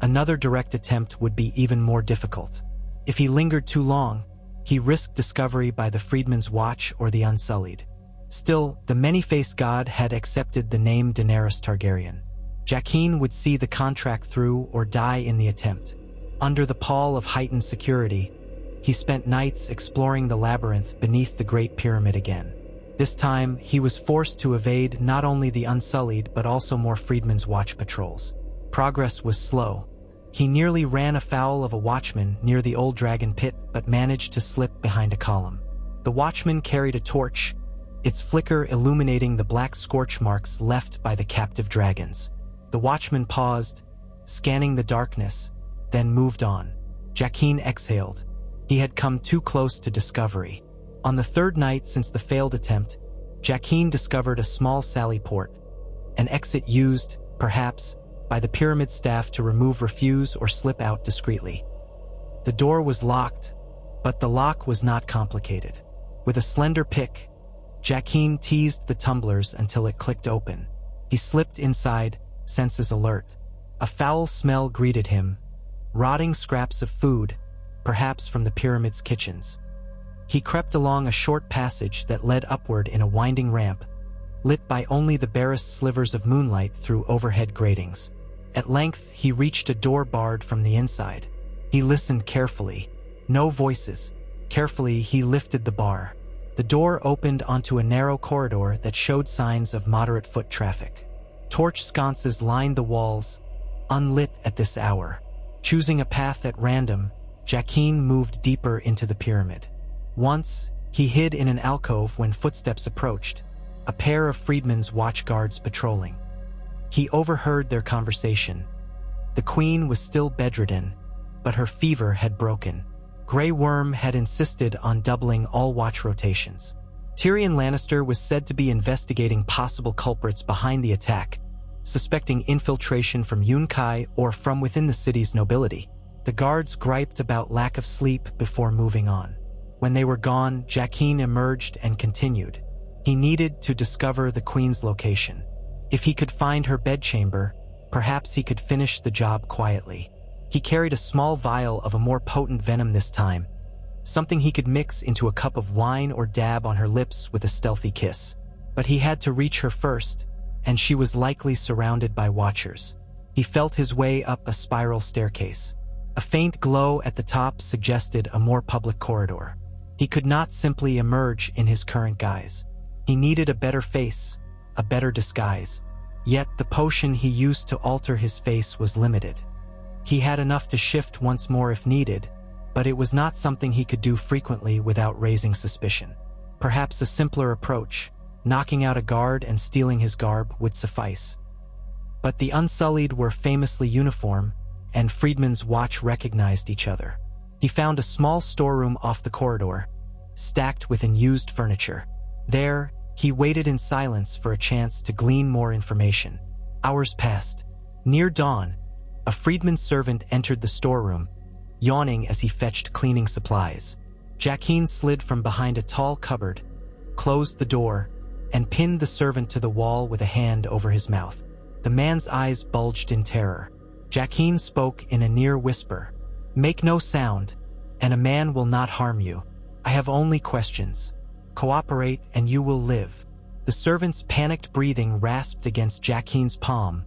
another direct attempt would be even more difficult. If he lingered too long, he risked discovery by the Freedmen's Watch or the Unsullied. Still, the many-faced god had accepted the name Daenerys Targaryen. Jaqen would see the contract through or die in the attempt. Under the pall of heightened security, he spent nights exploring the labyrinth beneath the Great Pyramid again. This time, he was forced to evade not only the Unsullied but also more Freedmen's Watch patrols. Progress was slow. He nearly ran afoul of a watchman near the old dragon pit but managed to slip behind a column. The watchman carried a torch, its flicker illuminating the black scorch marks left by the captive dragons. The watchman paused, scanning the darkness, then moved on. Jaqen exhaled. He had come too close to discovery. On the third night since the failed attempt, Jaqen discovered a small sally port, an exit used, perhaps, by the pyramid staff to remove refuse or slip out discreetly. The door was locked, but the lock was not complicated. With a slender pick, Jaqen teased the tumblers until it clicked open. He slipped inside, senses alert. A foul smell greeted him, rotting scraps of food, perhaps from the pyramid's kitchens. He crept along a short passage that led upward in a winding ramp, lit by only the barest slivers of moonlight through overhead gratings. At length, he reached a door barred from the inside. He listened carefully. No voices. Carefully, he lifted the bar. The door opened onto a narrow corridor that showed signs of moderate foot traffic. Torch sconces lined the walls, unlit at this hour. Choosing a path at random, Jaqen moved deeper into the pyramid. Once, he hid in an alcove when footsteps approached, a pair of Freedmen's Watch guards patrolling. He overheard their conversation. The queen was still bedridden, but her fever had broken. Grey Worm had insisted on doubling all watch rotations. Tyrion Lannister was said to be investigating possible culprits behind the attack, suspecting infiltration from Yunkai or from within the city's nobility. The guards griped about lack of sleep before moving on. When they were gone, Jaqen emerged and continued. He needed to discover the queen's location. If he could find her bedchamber, perhaps he could finish the job quietly. He carried a small vial of a more potent venom this time, something he could mix into a cup of wine or dab on her lips with a stealthy kiss. But he had to reach her first, and she was likely surrounded by watchers. He felt his way up a spiral staircase. A faint glow at the top suggested a more public corridor. He could not simply emerge in his current guise. He needed a better face, a better disguise. Yet the potion he used to alter his face was limited. He had enough to shift once more if needed, but it was not something he could do frequently without raising suspicion. Perhaps a simpler approach, knocking out a guard and stealing his garb, would suffice. But the Unsullied were famously uniform, and Freedmen's Watch recognized each other. He found a small storeroom off the corridor, stacked with unused furniture. There, he waited in silence for a chance to glean more information. Hours passed. Near dawn, a freedman's servant entered the storeroom, yawning as he fetched cleaning supplies. Jaqen slid from behind a tall cupboard, closed the door, and pinned the servant to the wall with a hand over his mouth. The man's eyes bulged in terror. Jaqen spoke in a near whisper. "Make no sound, and a man will not harm you. I have only questions. Cooperate and you will live." The servant's panicked breathing rasped against Jaqen's palm,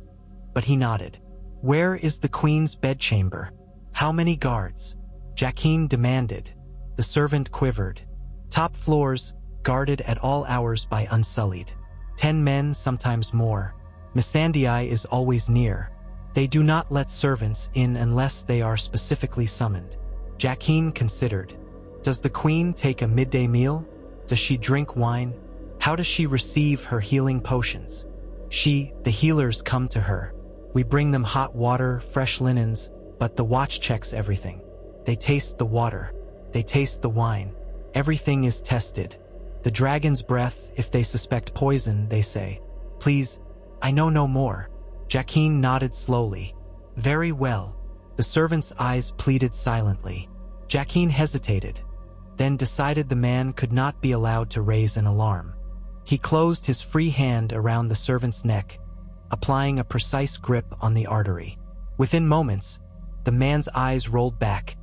but he nodded. "Where is the queen's bedchamber? How many guards?" Jaqen demanded. The servant quivered. "Top floors, guarded at all hours by Unsullied. 10 men, sometimes more. Missandei is always near. They do not let servants in unless they are specifically summoned." Jaqen considered. "Does the queen take a midday meal? Does she drink wine? How does she receive her healing potions?" The healers come to her. We bring them hot water, fresh linens, but the watch checks everything. They taste the water. They taste the wine. Everything is tested. The dragon's breath, if they suspect poison, they say. "Please, I know no more." Jaqen nodded slowly. "Very well." The servant's eyes pleaded silently. Jaqen hesitated, then decided the man could not be allowed to raise an alarm. He closed his free hand around the servant's neck, applying a precise grip on the artery. Within moments, the man's eyes rolled back,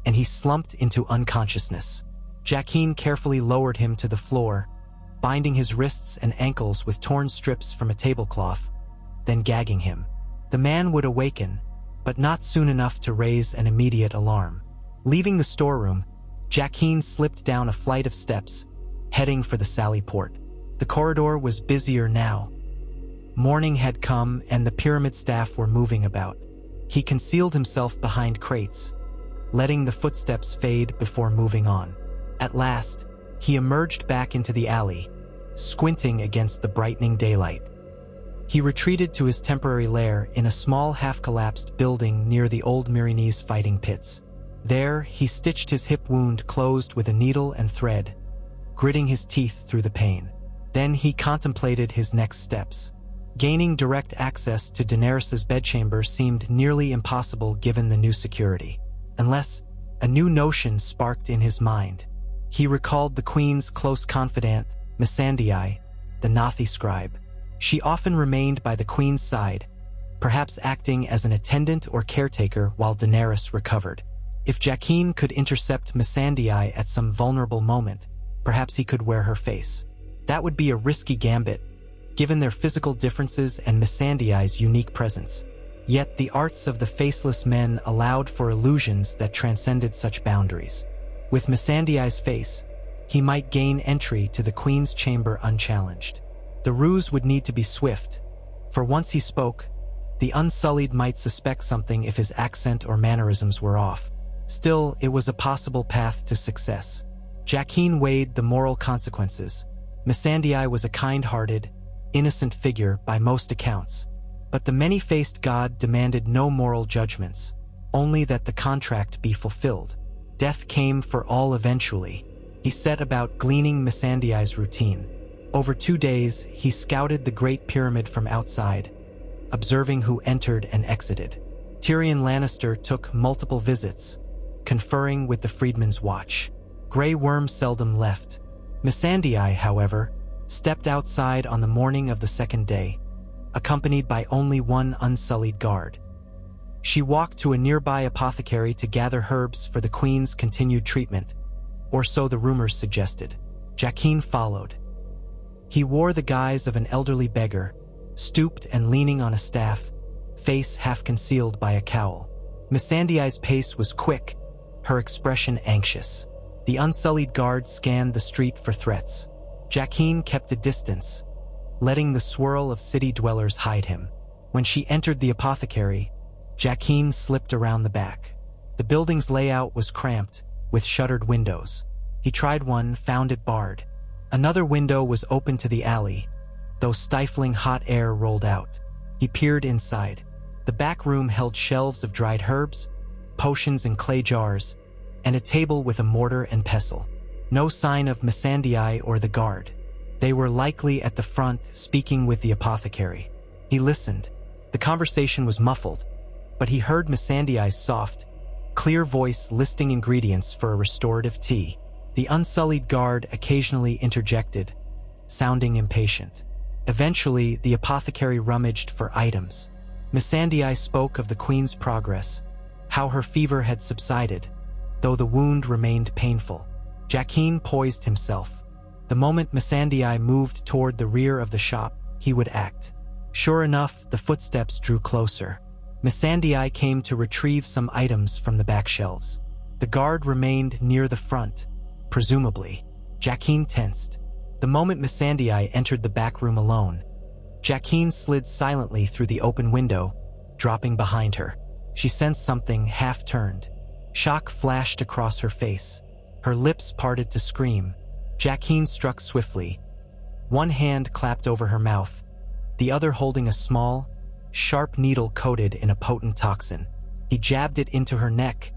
and he slumped into unconsciousness. Jaqen carefully lowered him to the floor, binding his wrists and ankles with torn strips from a tablecloth, then gagging him. The man would awaken, but not soon enough to raise an immediate alarm. Leaving the storeroom, Jaqen slipped down a flight of steps, heading for the sally port. The corridor was busier now. Morning had come and the pyramid staff were moving about. He concealed himself behind crates, letting the footsteps fade before moving on. At last, he emerged back into the alley, squinting against the brightening daylight. He retreated to his temporary lair in a small half-collapsed building near the old Myrinese fighting pits. There, he stitched his hip wound closed with a needle and thread, gritting his teeth through the pain. Then he contemplated his next steps. Gaining direct access to Daenerys' bedchamber seemed nearly impossible given the new security. Unless a new notion sparked in his mind. He recalled the queen's close confidant, Missandei, the Nathi scribe. She often remained by the queen's side, perhaps acting as an attendant or caretaker while Daenerys recovered. If Jaqen could intercept Missandei at some vulnerable moment, perhaps he could wear her face. That would be a risky gambit, given their physical differences and Missandei's unique presence. Yet the arts of the faceless men allowed for illusions that transcended such boundaries. With Missandei's face, he might gain entry to the queen's chamber unchallenged. The ruse would need to be swift, for once he spoke, the Unsullied might suspect something if his accent or mannerisms were off. Still, it was a possible path to success. Jaqen weighed the moral consequences. Missandei was a kind-hearted, innocent figure by most accounts, but the many-faced god demanded no moral judgments, only that the contract be fulfilled. Death came for all eventually. He set about gleaning Missandei's routine. Over 2 days, he scouted the Great Pyramid from outside, observing who entered and exited. Tyrion Lannister took multiple visits, conferring with the Freedman's Watch. Grey Worm seldom left. Missandei, however, stepped outside on the morning of the second day, accompanied by only one unsullied guard. She walked to a nearby apothecary to gather herbs for the queen's continued treatment, or so the rumors suggested. Jaqen followed. He wore the guise of an elderly beggar, stooped and leaning on a staff, face half concealed by a cowl. Missandei's pace was quick, her expression anxious. The unsullied guard scanned the street for threats. Jaqen kept a distance, letting the swirl of city dwellers hide him. When she entered the apothecary, Jaqen slipped around the back. The building's layout was cramped, with shuttered windows. He tried one, found it barred. Another window was open to the alley, though stifling hot air rolled out. He peered inside. The back room held shelves of dried herbs, potions in clay jars, and a table with a mortar and pestle. No sign of Missandei or the guard. They were likely at the front, speaking with the apothecary. He listened. The conversation was muffled, but he heard Missandei's soft, clear voice listing ingredients for a restorative tea. The unsullied guard occasionally interjected, sounding impatient. Eventually, the apothecary rummaged for items. Missandei spoke of the queen's progress, how her fever had subsided, though the wound remained painful. Jaqen poised himself. The moment Missandei moved toward the rear of the shop, he would act. Sure enough, the footsteps drew closer. Missandei came to retrieve some items from the back shelves. The guard remained near the front, presumably. Jaqen tensed. The moment Missandei entered the back room alone, Jaqen slid silently through the open window, dropping behind her. She sensed something, half-turned. Shock flashed across her face. Her lips parted to scream. Jaqen struck swiftly. One hand clapped over her mouth, the other holding a small, sharp needle coated in a potent toxin. He jabbed it into her neck,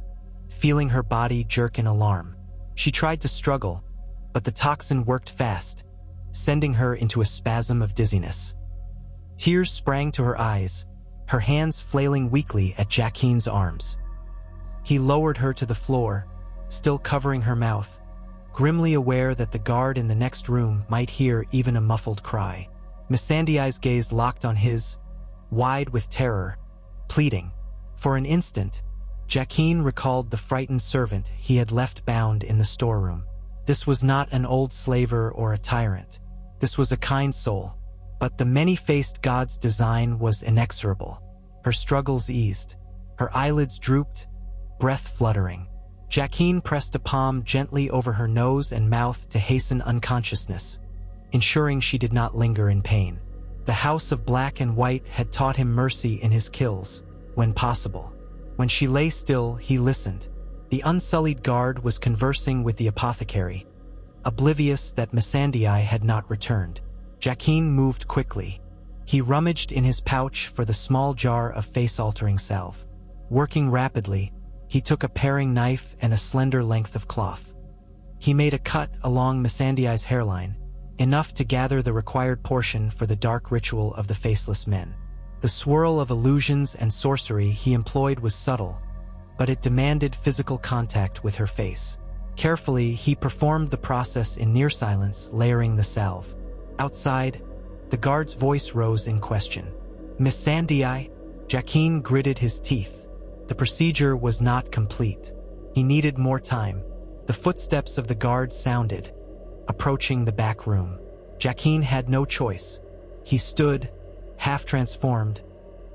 feeling her body jerk in alarm. She tried to struggle, but the toxin worked fast, sending her into a spasm of dizziness. Tears sprang to her eyes, her hands flailing weakly at Jaqen's arms. He lowered her to the floor, still covering her mouth, grimly aware that the guard in the next room might hear even a muffled cry. Missandei's gaze locked on his, wide with terror, pleading. For an instant, Jaqen recalled the frightened servant he had left bound in the storeroom. This was not an old slaver or a tyrant. This was a kind soul. But the many-faced god's design was inexorable. Her struggles eased. Her eyelids drooped, breath fluttering. Jaqen pressed a palm gently over her nose and mouth to hasten unconsciousness, ensuring she did not linger in pain. The House of Black and White had taught him mercy in his kills, when possible. When she lay still, he listened. The unsullied guard was conversing with the apothecary, oblivious that Missandei had not returned. Jaqen moved quickly. He rummaged in his pouch for the small jar of face-altering salve. Working rapidly, he took a paring knife and a slender length of cloth. He made a cut along Missandei's hairline, enough to gather the required portion for the dark ritual of the Faceless Men. The swirl of illusions and sorcery he employed was subtle, but it demanded physical contact with her face. Carefully, he performed the process in near silence, layering the salve. Outside, the guard's voice rose in question. "Missandei?" Jaqen gritted his teeth. The procedure was not complete. He needed more time. The footsteps of the guard sounded, approaching the back room. Jaqen had no choice. He stood, half-transformed,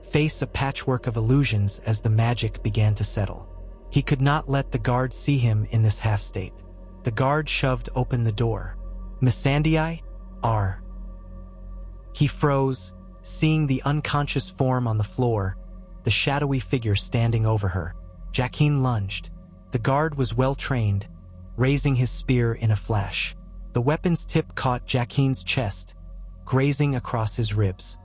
face a patchwork of illusions as the magic began to settle. He could not let the guard see him in this half-state. The guard shoved open the door. "Missandei? R." He froze, seeing the unconscious form on the floor, the shadowy figure standing over her. Jaqen lunged. The guard was well-trained, raising his spear in a flash. The weapon's tip caught Jaqen's chest, grazing across his ribs.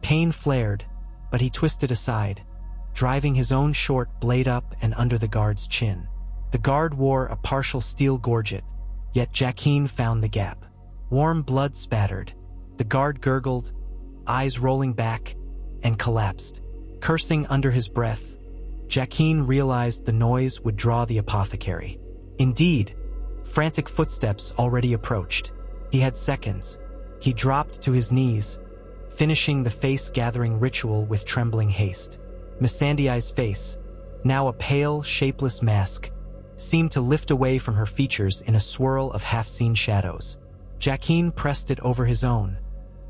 Pain flared, but he twisted aside, driving his own short blade up and under the guard's chin. The guard wore a partial steel gorget, yet Jaqen found the gap. Warm blood spattered. The guard gurgled, eyes rolling back, and collapsed. Cursing under his breath, Jaqen realized the noise would draw the apothecary. Indeed, frantic footsteps already approached. He had seconds. He dropped to his knees, finishing the face-gathering ritual with trembling haste. Missandei's face, now a pale, shapeless mask, seemed to lift away from her features in a swirl of half-seen shadows. Jaqen pressed it over his own,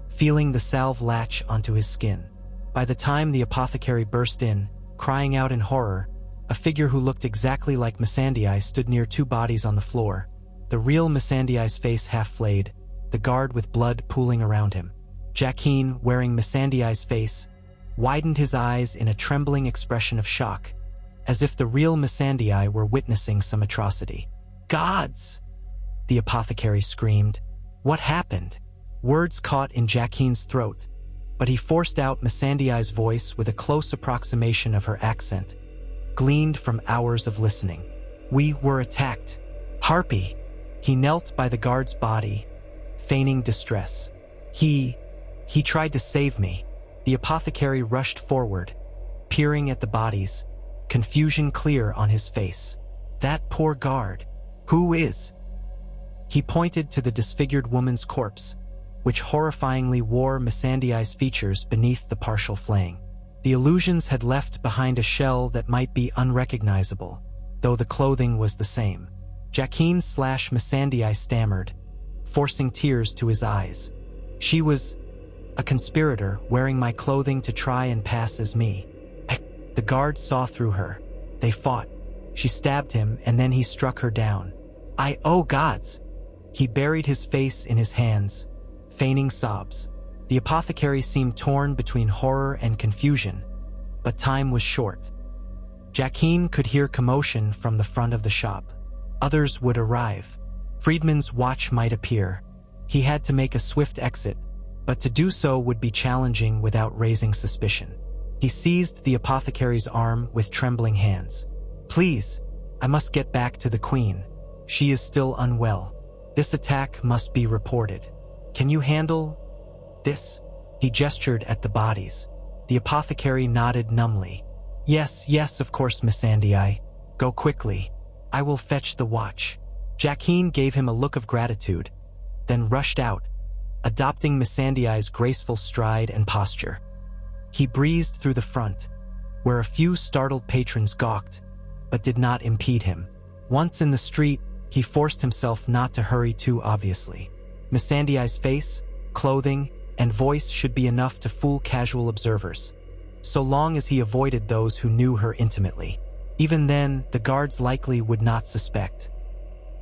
feeling the salve latch onto his skin. By the time the apothecary burst in, crying out in horror, a figure who looked exactly like Missandei stood near two bodies on the floor, the real Missandei's face half-flayed, the guard with blood pooling around him. Jaqen, wearing Missandei's face, widened his eyes in a trembling expression of shock, as if the real Missandei were witnessing some atrocity. "Gods!" the apothecary screamed. "What happened?" Words caught in Jaqen's throat, but he forced out Missandei's voice with a close approximation of her accent, gleaned from hours of listening. "We were attacked. Harpy!" He knelt by the guard's body, feigning distress. He tried to save me." The apothecary rushed forward, peering at the bodies, confusion clear on his face. "That poor guard. Who is?" He pointed to the disfigured woman's corpse, which horrifyingly wore Missandei's features beneath the partial flaying. The illusions had left behind a shell that might be unrecognizable, though the clothing was the same. Jaqen/Missandei stammered, forcing tears to his eyes. "She was a conspirator wearing my clothing to try and pass as me." The guard saw through her. They fought. She stabbed him, and then he struck her down. "Oh gods!" He buried his face in his hands, feigning sobs. The apothecary seemed torn between horror and confusion, but time was short. Jaqen could hear commotion from the front of the shop. Others would arrive. Friedman's watch might appear. He had to make a swift exit, but to do so would be challenging without raising suspicion. He seized the apothecary's arm with trembling hands. "Please, I must get back to the Queen. She is still unwell. This attack must be reported. Can you handle this?" He gestured at the bodies. The apothecary nodded numbly. Yes, of course, Missandei. Go quickly. I will fetch the watch." Jaqen gave him a look of gratitude, then rushed out, adopting Missandei's graceful stride and posture. He breezed through the front, where a few startled patrons gawked, but did not impede him. Once in the street, he forced himself not to hurry too obviously. Missandei's face, clothing, and voice should be enough to fool casual observers, so long as he avoided those who knew her intimately. Even then, the guards likely would not suspect.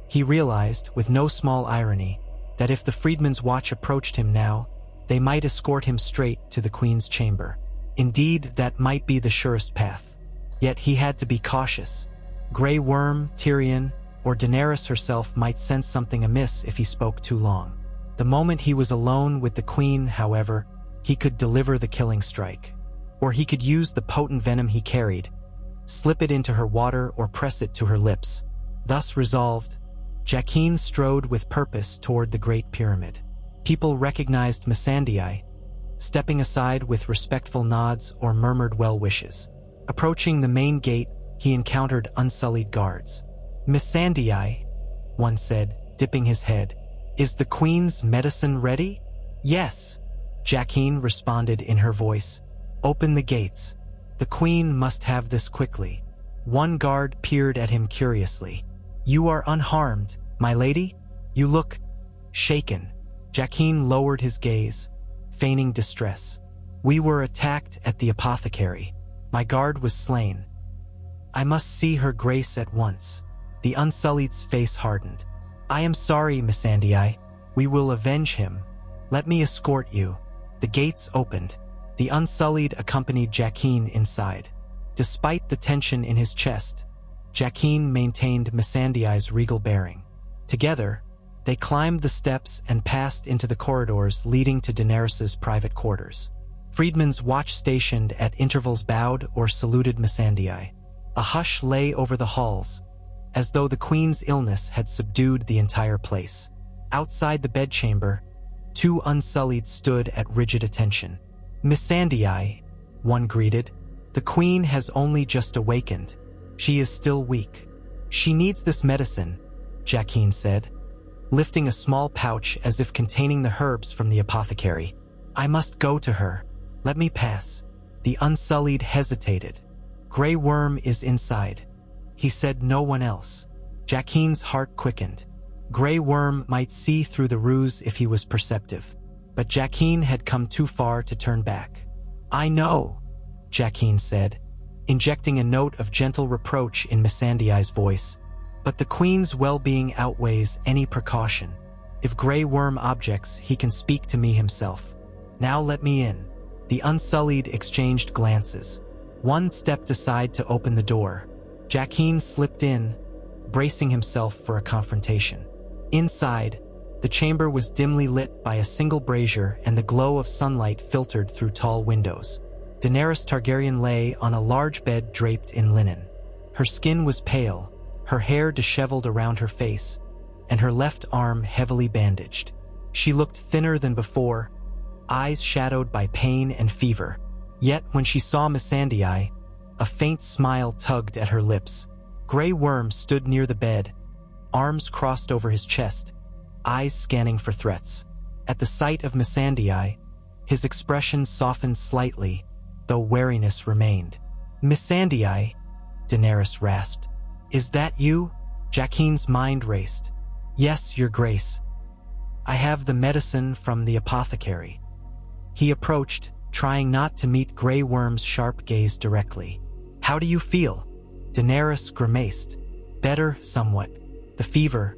He realized, with no small irony, that if the freedman's watch approached him now, they might escort him straight to the queen's chamber. Indeed, that might be the surest path. Yet he had to be cautious. Grey Worm, Tyrion, or Daenerys herself might sense something amiss if he spoke too long. The moment he was alone with the queen, however, he could deliver the killing strike. Or he could use the potent venom he carried, slip it into her water or press it to her lips. Thus resolved, Jaqen strode with purpose toward the Great Pyramid. People recognized Missandei, stepping aside with respectful nods or murmured well wishes. Approaching the main gate, he encountered unsullied guards. "Missandei," one said, dipping his head. "Is the queen's medicine ready?" "Yes," Jaqen responded in her voice. "Open the gates. The queen must have this quickly." One guard peered at him curiously. "You are unharmed, my lady? You look shaken." Jaqen lowered his gaze, feigning distress. "We were attacked at the apothecary. My guard was slain. I must see her grace at once." The Unsullied's face hardened. "I am sorry, Missandei. We will avenge him. Let me escort you." The gates opened. The Unsullied accompanied Jaqen inside. Despite the tension in his chest, Jaqen maintained Missandei's regal bearing. Together, they climbed the steps and passed into the corridors leading to Daenerys's private quarters. Freedmen's watch stationed at intervals bowed or saluted Missandei. A hush lay over the halls, as though the queen's illness had subdued the entire place. Outside the bedchamber, two Unsullied stood at rigid attention. "Missandei," one greeted, "the queen has only just awakened. She is still weak. She needs this medicine," Jaqen said, lifting a small pouch as if containing the herbs from the apothecary. "I must go to her. Let me pass." The Unsullied hesitated. "Grey Worm is inside." He said no one else. Jaqen's heart quickened. Grey Worm might see through the ruse if he was perceptive, but Jaqen had come too far to turn back. "I know," Jaqen said, injecting a note of gentle reproach in Missandei's voice. "But the queen's well-being outweighs any precaution. If Grey Worm objects, he can speak to me himself. Now let me in." The Unsullied exchanged glances. One stepped aside to open the door. Jaqen slipped in, bracing himself for a confrontation. Inside, the chamber was dimly lit by a single brazier and the glow of sunlight filtered through tall windows. Daenerys Targaryen lay on a large bed draped in linen. Her skin was pale, her hair disheveled around her face, and her left arm heavily bandaged. She looked thinner than before, eyes shadowed by pain and fever. Yet when she saw Missandei, a faint smile tugged at her lips. Grey Worm stood near the bed, arms crossed over his chest, eyes scanning for threats. At the sight of Missandei, his expression softened slightly, though wariness remained. "Missandei," Daenerys rasped. "Is that you?" Jaqen's mind raced. "Yes, your grace. I have the medicine from the apothecary." He approached, trying not to meet Grey Worm's sharp gaze directly. "How do you feel?" Daenerys grimaced. "Better, somewhat. The fever,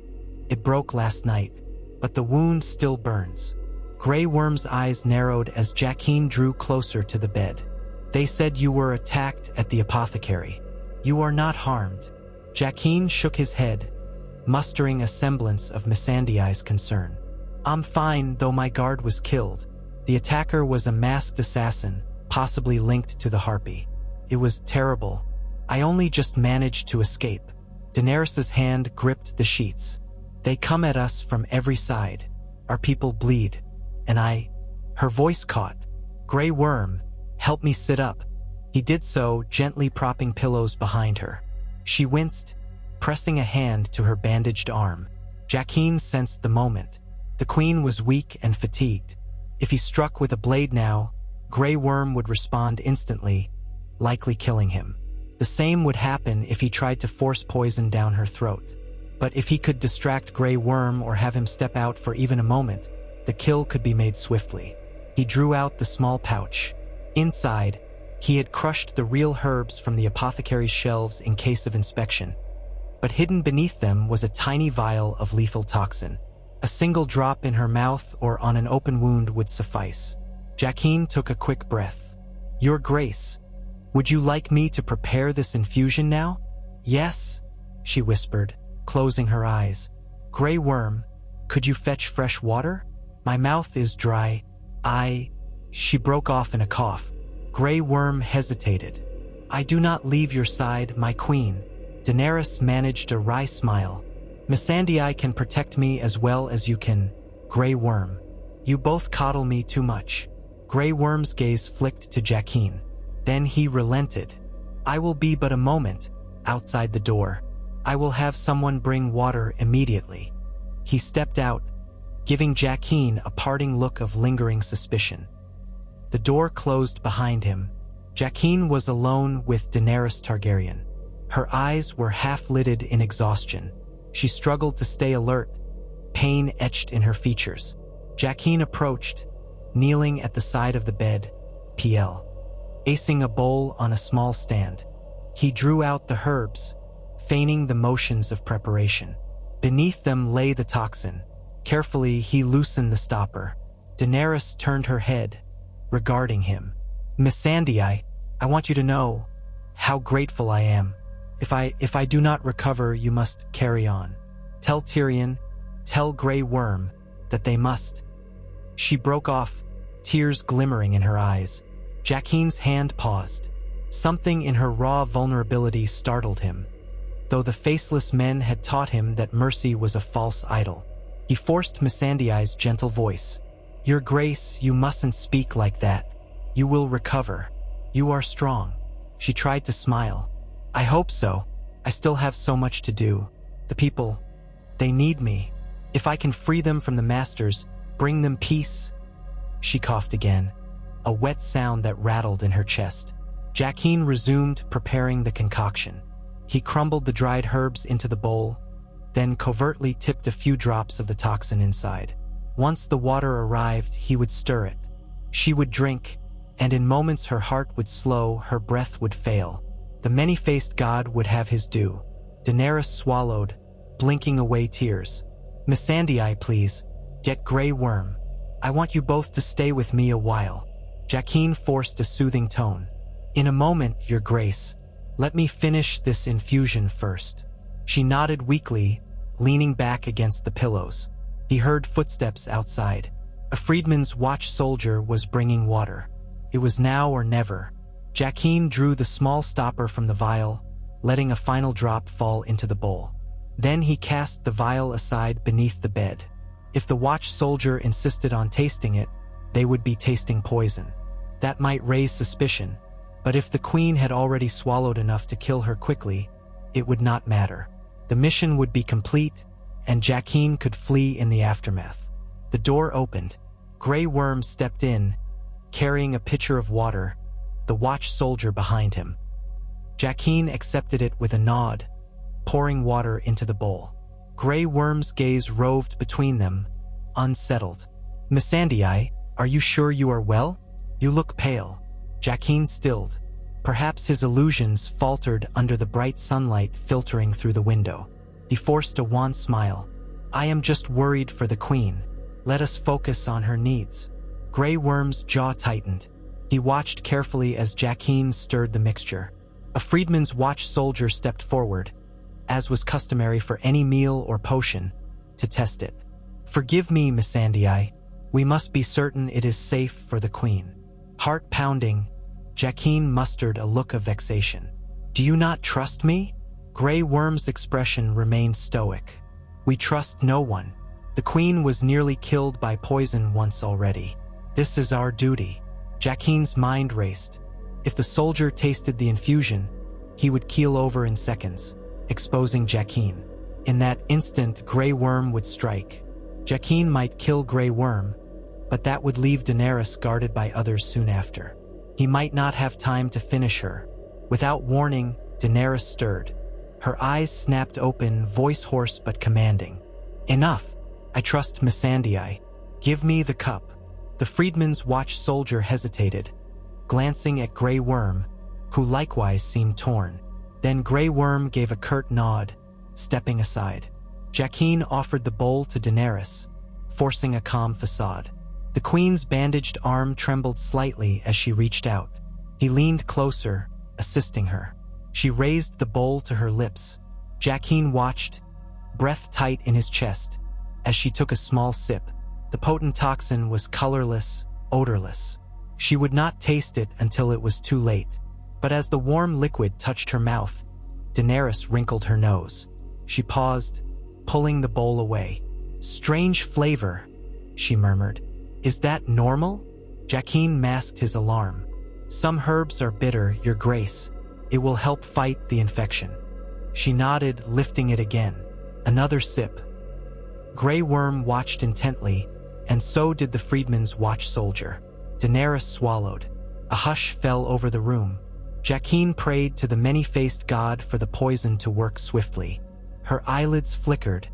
it broke last night, but the wound still burns." Grey Worm's eyes narrowed as Jaqen drew closer to the bed. "They said you were attacked at the apothecary. You are not harmed." Jaqen shook his head, mustering a semblance of Missandei's concern. "I'm fine, though my guard was killed. The attacker was a masked assassin, possibly linked to the Harpy. It was terrible. I only just managed to escape." Daenerys's hand gripped the sheets. "They come at us from every side. Our people bleed. And Her voice caught. "Grey Worm, help me sit up." He did so, gently propping pillows behind her. She winced, pressing a hand to her bandaged arm. Jaqen sensed the moment. The queen was weak and fatigued. If he struck with a blade now, Grey Worm would respond instantly, likely killing him. The same would happen if he tried to force poison down her throat. But if he could distract Grey Worm or have him step out for even a moment, the kill could be made swiftly. He drew out the small pouch. Inside, he had crushed the real herbs from the apothecary's shelves in case of inspection. But hidden beneath them was a tiny vial of lethal toxin. A single drop in her mouth or on an open wound would suffice. Jaqen took a quick breath. "Your Grace, would you like me to prepare this infusion now?" "Yes," she whispered, closing her eyes. "Grey Worm, could you fetch fresh water? My mouth is dry. She broke off in a cough. Grey Worm hesitated. "I do not leave your side, my queen." Daenerys managed a wry smile. "Missandei can protect me as well as you can, Grey Worm. You both coddle me too much." Grey Worm's gaze flicked to Jaqen. Then he relented. "I will be but a moment outside the door. I will have someone bring water immediately." He stepped out, giving Jaqen a parting look of lingering suspicion. The door closed behind him. Jaqen was alone with Daenerys Targaryen. Her eyes were half-lidded in exhaustion. She struggled to stay alert, pain etched in her features. Jaqen approached, kneeling at the side of the bed, placing a bowl on a small stand. He drew out the herbs, feigning the motions of preparation. Beneath them lay the toxin. Carefully, he loosened the stopper. Daenerys turned her head, regarding him. "Missandei, I want you to know how grateful I am. If I do not recover, you must carry on. Tell Tyrion, tell Grey Worm, that they must." She broke off, tears glimmering in her eyes. Jaqen's hand paused. Something in her raw vulnerability startled him. Though the faceless men had taught him that mercy was a false idol, he forced Missandei's gentle voice. "Your Grace, you mustn't speak like that. You will recover. You are strong." She tried to smile. "I hope so. I still have so much to do. The people, they need me. If I can free them from the masters, bring them peace." She coughed again, a wet sound that rattled in her chest. Jaqen resumed preparing the concoction. He crumbled the dried herbs into the bowl, then covertly tipped a few drops of the toxin inside. Once the water arrived, he would stir it. She would drink, and in moments her heart would slow, her breath would fail. The many-faced god would have his due. Daenerys swallowed, blinking away tears. "Missandei, please, get Grey Worm. I want you both to stay with me a while." Jaqen forced a soothing tone. "In a moment, Your Grace. Let me finish this infusion first." She nodded weakly, leaning back against the pillows. He heard footsteps outside. A freedman's watch soldier was bringing water. It was now or never. Jaqen drew the small stopper from the vial, letting a final drop fall into the bowl. Then he cast the vial aside beneath the bed. If the watch soldier insisted on tasting it, they would be tasting poison. That might raise suspicion, but if the queen had already swallowed enough to kill her quickly, it would not matter. The mission would be complete, and Jaqen could flee in the aftermath. The door opened. Grey Worm stepped in, carrying a pitcher of water, the watch soldier behind him. Jaqen accepted it with a nod, pouring water into the bowl. Grey Worm's gaze roved between them, unsettled. "Missandei, are you sure you are well? You look pale." Jaqen stilled. Perhaps his illusions faltered under the bright sunlight filtering through the window. He forced a wan smile. "I am just worried for the queen. Let us focus on her needs." Grey Worm's jaw tightened. He watched carefully as Jaqen stirred the mixture. A freedman's watch soldier stepped forward, as was customary for any meal or potion, to test it. "Forgive me, Missandei. We must be certain it is safe for the queen." Heart pounding, Jaqen mustered a look of vexation. "Do you not trust me?" Grey Worm's expression remained stoic. "We trust no one. The queen was nearly killed by poison once already. This is our duty." Jaqen's mind raced. If the soldier tasted the infusion, he would keel over in seconds, exposing Jaqen. In that instant, Grey Worm would strike. Jaqen might kill Grey Worm, but that would leave Daenerys guarded by others soon after. He might not have time to finish her. Without warning, Daenerys stirred. Her eyes snapped open, voice hoarse but commanding. "Enough! I trust Missandei. Give me the cup." The freedman's watch soldier hesitated, glancing at Grey Worm, who likewise seemed torn. Then Grey Worm gave a curt nod, stepping aside. Jaqen offered the bowl to Daenerys, forcing a calm facade. The queen's bandaged arm trembled slightly as she reached out. He leaned closer, assisting her. She raised the bowl to her lips. Jaqen watched, breath tight in his chest, as she took a small sip. The potent toxin was colorless, odorless. She would not taste it until it was too late. But as the warm liquid touched her mouth, Daenerys wrinkled her nose. She paused, pulling the bowl away. "Strange flavor," she murmured. "Is that normal?" Jaqen masked his alarm. "Some herbs are bitter, Your Grace. It will help fight the infection." She nodded, lifting it again. Another sip. Grey Worm watched intently, and so did the freedman's watch soldier. Daenerys swallowed. A hush fell over the room. Jaqen prayed to the many-faced god for the poison to work swiftly. Her eyelids flickered,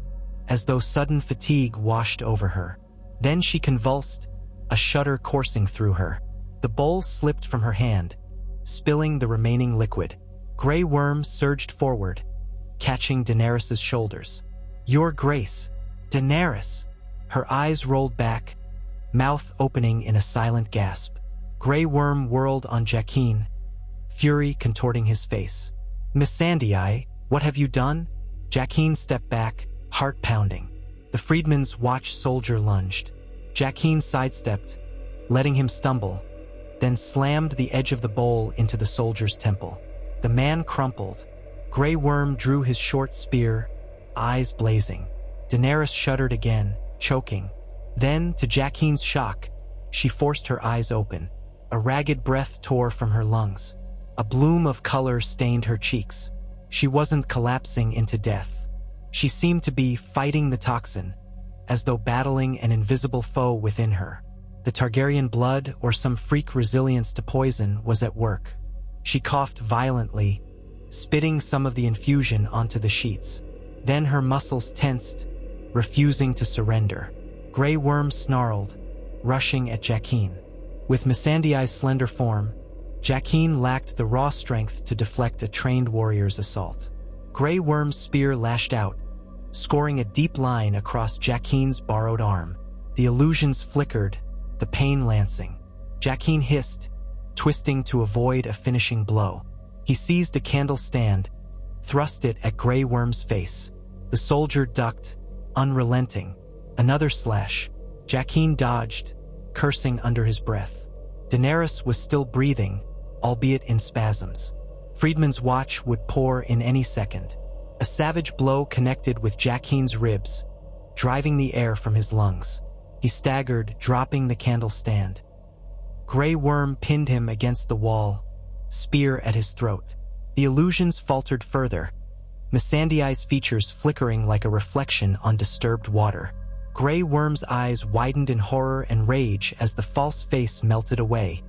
as though sudden fatigue washed over her. Then she convulsed, a shudder coursing through her. The bowl slipped from her hand, spilling the remaining liquid. Grey Worm surged forward, catching Daenerys' shoulders. "Your Grace, Daenerys!" Her eyes rolled back, mouth opening in a silent gasp. Grey Worm whirled on Jaqen, fury contorting his face. "Missandei, what have you done?" Jaqen stepped back, heart pounding. The freedman's watch soldier lunged. Jaqen sidestepped, letting him stumble, then slammed the edge of the bowl into the soldier's temple. The man crumpled. Grey Worm drew his short spear, eyes blazing. Daenerys shuddered again, choking. Then, to Jaqen's shock, she forced her eyes open. A ragged breath tore from her lungs. A bloom of color stained her cheeks. She wasn't collapsing into death. She seemed to be fighting the toxin, as though battling an invisible foe within her. The Targaryen blood, or some freak resilience to poison, was at work. She coughed violently, spitting some of the infusion onto the sheets. Then her muscles tensed, refusing to surrender. Grey Worm snarled, rushing at Jaqen. With Missandei's slender form, Jaqen lacked the raw strength to deflect a trained warrior's assault. Grey Worm's spear lashed out, scoring a deep line across Jaqen's borrowed arm. The illusions flickered, the pain lancing. Jaqen hissed, twisting to avoid a finishing blow. He seized a candle stand, thrust it at Grey Worm's face. The soldier ducked, unrelenting. Another slash. Jaqen dodged, cursing under his breath. Daenerys was still breathing, albeit in spasms. Freedman's watch would pour in any second. A savage blow connected with Jaqen's ribs, driving the air from his lungs. He staggered, dropping the candle stand. Grey Worm pinned him against the wall, spear at his throat. The illusions faltered further, Missandei's features flickering like a reflection on disturbed water. Grey Worm's eyes widened in horror and rage as the false face melted away,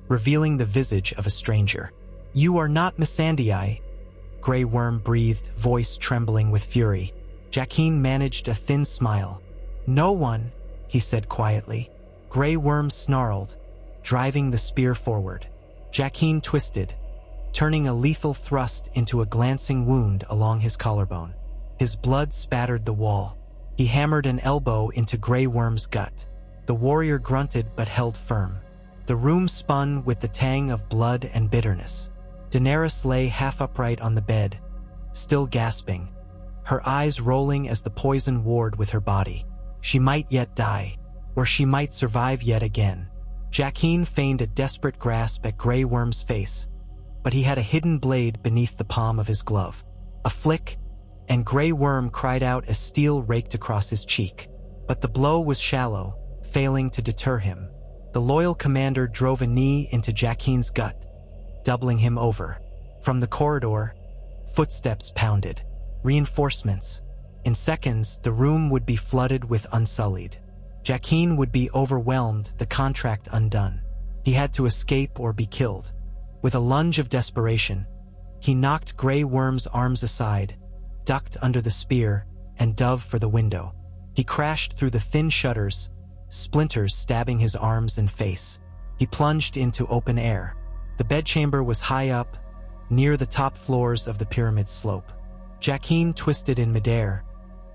revealing the visage of a stranger. "You are not Missandei," Grey Worm breathed, voice trembling with fury. Jaqen managed a thin smile. "No one," he said quietly. Grey Worm snarled, driving the spear forward. Jaqen twisted, turning a lethal thrust into a glancing wound along his collarbone. His blood spattered the wall. He hammered an elbow into Grey Worm's gut. The warrior grunted but held firm. The room spun with the tang of blood and bitterness. Daenerys lay half upright on the bed, still gasping, her eyes rolling as the poison warred with her body. She might yet die, or she might survive yet again. Jaqen feigned a desperate grasp at Grey Worm's face, but he had a hidden blade beneath the palm of his glove. A flick, and Grey Worm cried out as steel raked across his cheek. But the blow was shallow, failing to deter him. The loyal commander drove a knee into Jaqen's gut, doubling him over. From the corridor, footsteps pounded. Reinforcements. In seconds, the room would be flooded with Unsullied. Jaqen would be overwhelmed, the contract undone. He had to escape or be killed. With a lunge of desperation, He knocked Grey Worm's arms aside, ducked under the spear, and dove for the window. He crashed through the thin shutters, splinters stabbing his arms and face. He plunged into open air. The bedchamber was high up, near the top floors of the pyramid slope. Jaqen twisted in midair,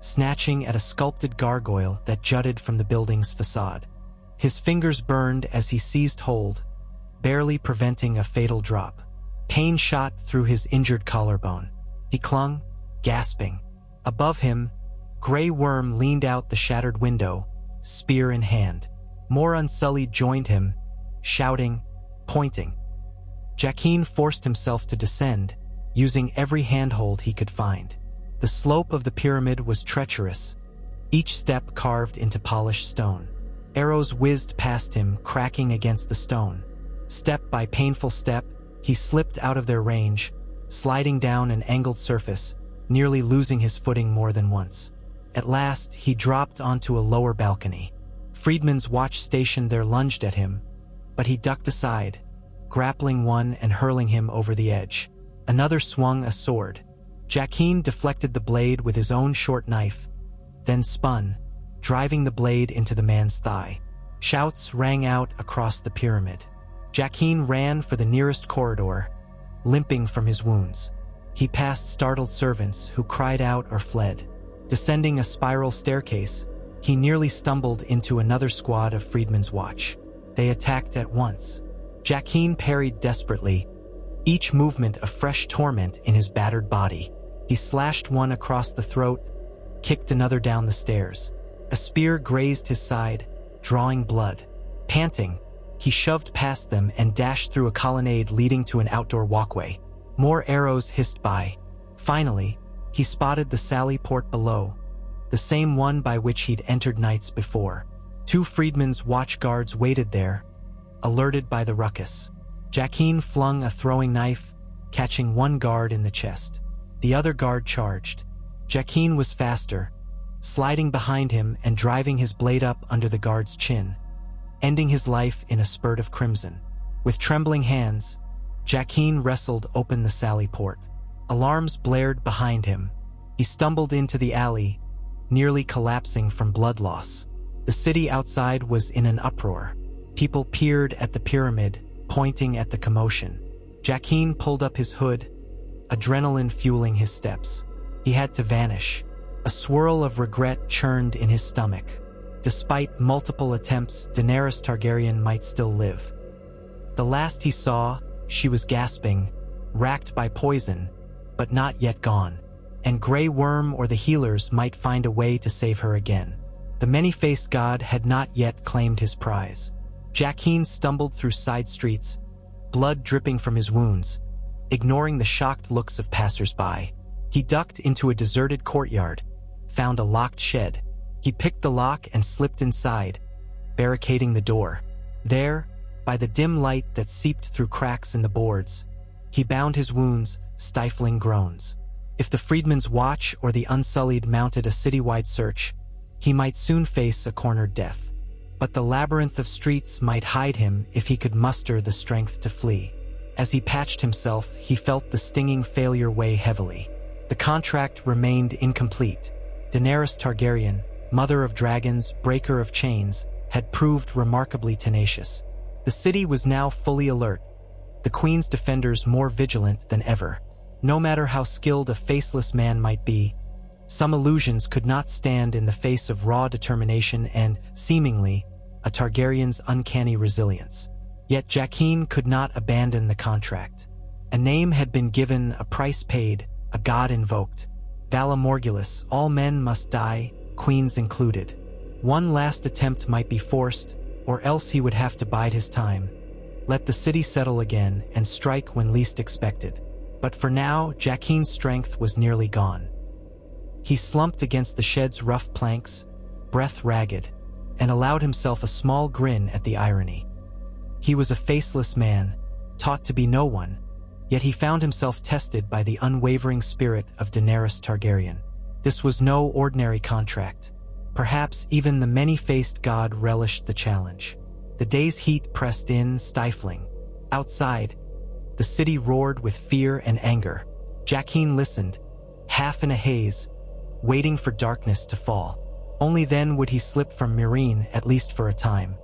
snatching at a sculpted gargoyle that jutted from the building's facade. His fingers burned as he seized hold, barely preventing a fatal drop. Pain shot through his injured collarbone. He clung, gasping. Above him, Grey Worm leaned out the shattered window, spear in hand. More Unsullied joined him, shouting, pointing. Jaqen forced himself to descend, using every handhold he could find. The slope of the pyramid was treacherous, each step carved into polished stone. Arrows whizzed past him, cracking against the stone. Step by painful step, he slipped out of their range, sliding down an angled surface, nearly losing his footing more than once. At last, he dropped onto a lower balcony. Freedmen's watch stationed there lunged at him, but he ducked aside, grappling one and hurling him over the edge. Another swung a sword. Jaqen deflected the blade with his own short knife, then spun, driving the blade into the man's thigh. Shouts rang out across the pyramid. Jaqen ran for the nearest corridor, limping from his wounds. He passed startled servants who cried out or fled. Descending a spiral staircase, he nearly stumbled into another squad of Freedmen's Watch. They attacked at once. Jaqen parried desperately, each movement a fresh torment in his battered body. He slashed one across the throat, kicked another down the stairs. A spear grazed his side, drawing blood. Panting, he shoved past them and dashed through a colonnade leading to an outdoor walkway. More arrows hissed by. Finally, he spotted the sally port below, the same one by which he'd entered nights before. 2 Freedmen's Watch guards waited there, alerted by the ruckus. Jaqen flung a throwing knife, catching one guard in the chest. The other guard charged. Jaqen was faster, sliding behind him and driving his blade up under the guard's chin, ending his life in a spurt of crimson. With trembling hands, Jaqen wrestled open the sally port. Alarms blared behind him. He stumbled into the alley, nearly collapsing from blood loss. The city outside was in an uproar. People peered at the pyramid, pointing at the commotion. Jaqen pulled up his hood, adrenaline fueling his steps. He had to vanish. A swirl of regret churned in his stomach. Despite multiple attempts, Daenerys Targaryen might still live. The last he saw, she was gasping, racked by poison, but not yet gone. And Grey Worm or the healers might find a way to save her again. The many-faced god had not yet claimed his prize. Jaqen stumbled through side streets, blood dripping from his wounds, ignoring the shocked looks of passers-by. He ducked into a deserted courtyard, found a locked shed. He picked the lock and slipped inside, barricading the door. There, by the dim light that seeped through cracks in the boards, he bound his wounds, stifling groans. If the Freedmen's Watch or the Unsullied mounted a citywide search, he might soon face a cornered death. But the labyrinth of streets might hide him if he could muster the strength to flee. As he patched himself, he felt the stinging failure weigh heavily. The contract remained incomplete. Daenerys Targaryen, mother of dragons, breaker of chains, had proved remarkably tenacious. The city was now fully alert, the Queen's defenders more vigilant than ever. No matter how skilled a faceless man might be, some illusions could not stand in the face of raw determination and, seemingly, a Targaryen's uncanny resilience. Yet Jaqen could not abandon the contract. A name had been given, a price paid, a god invoked. Vala Morgulus, all men must die, queens included. One last attempt might be forced, or else he would have to bide his time. Let the city settle again and strike when least expected. But for now, Jaqen's strength was nearly gone. He slumped against the shed's rough planks, breath ragged, and allowed himself a small grin at the irony. He was a faceless man, taught to be no one, yet he found himself tested by the unwavering spirit of Daenerys Targaryen. This was no ordinary contract. Perhaps even the many-faced god relished the challenge. The day's heat pressed in, stifling. Outside, The city roared with fear and anger. Jaqen listened, half in a haze, waiting for darkness to fall. Only then would he slip from Meereen, at least for a time.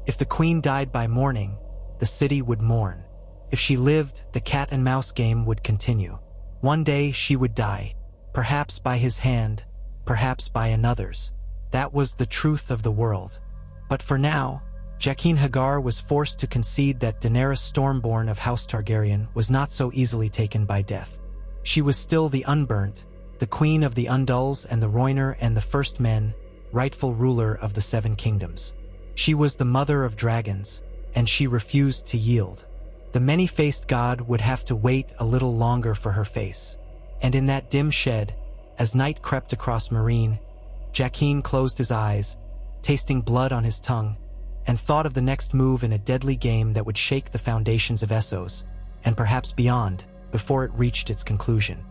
If the queen died by morning, the city would mourn. If she lived, the cat and mouse game would continue. One day she would die, perhaps by his hand, perhaps by another's. That was the truth of the world. But for now, Jaqen Hagar was forced to concede that Daenerys Stormborn of House Targaryen was not so easily taken by death. She was still the Unburnt, the queen of the Undulls and the Rhoynar and the First Men, rightful ruler of the Seven Kingdoms. She was the mother of dragons, and she refused to yield. The many-faced god would have to wait a little longer for her face. And in that dim shed, as night crept across Meereen, Jaqen closed his eyes, tasting blood on his tongue, and thought of the next move in a deadly game that would shake the foundations of Essos, and perhaps beyond, before it reached its conclusion.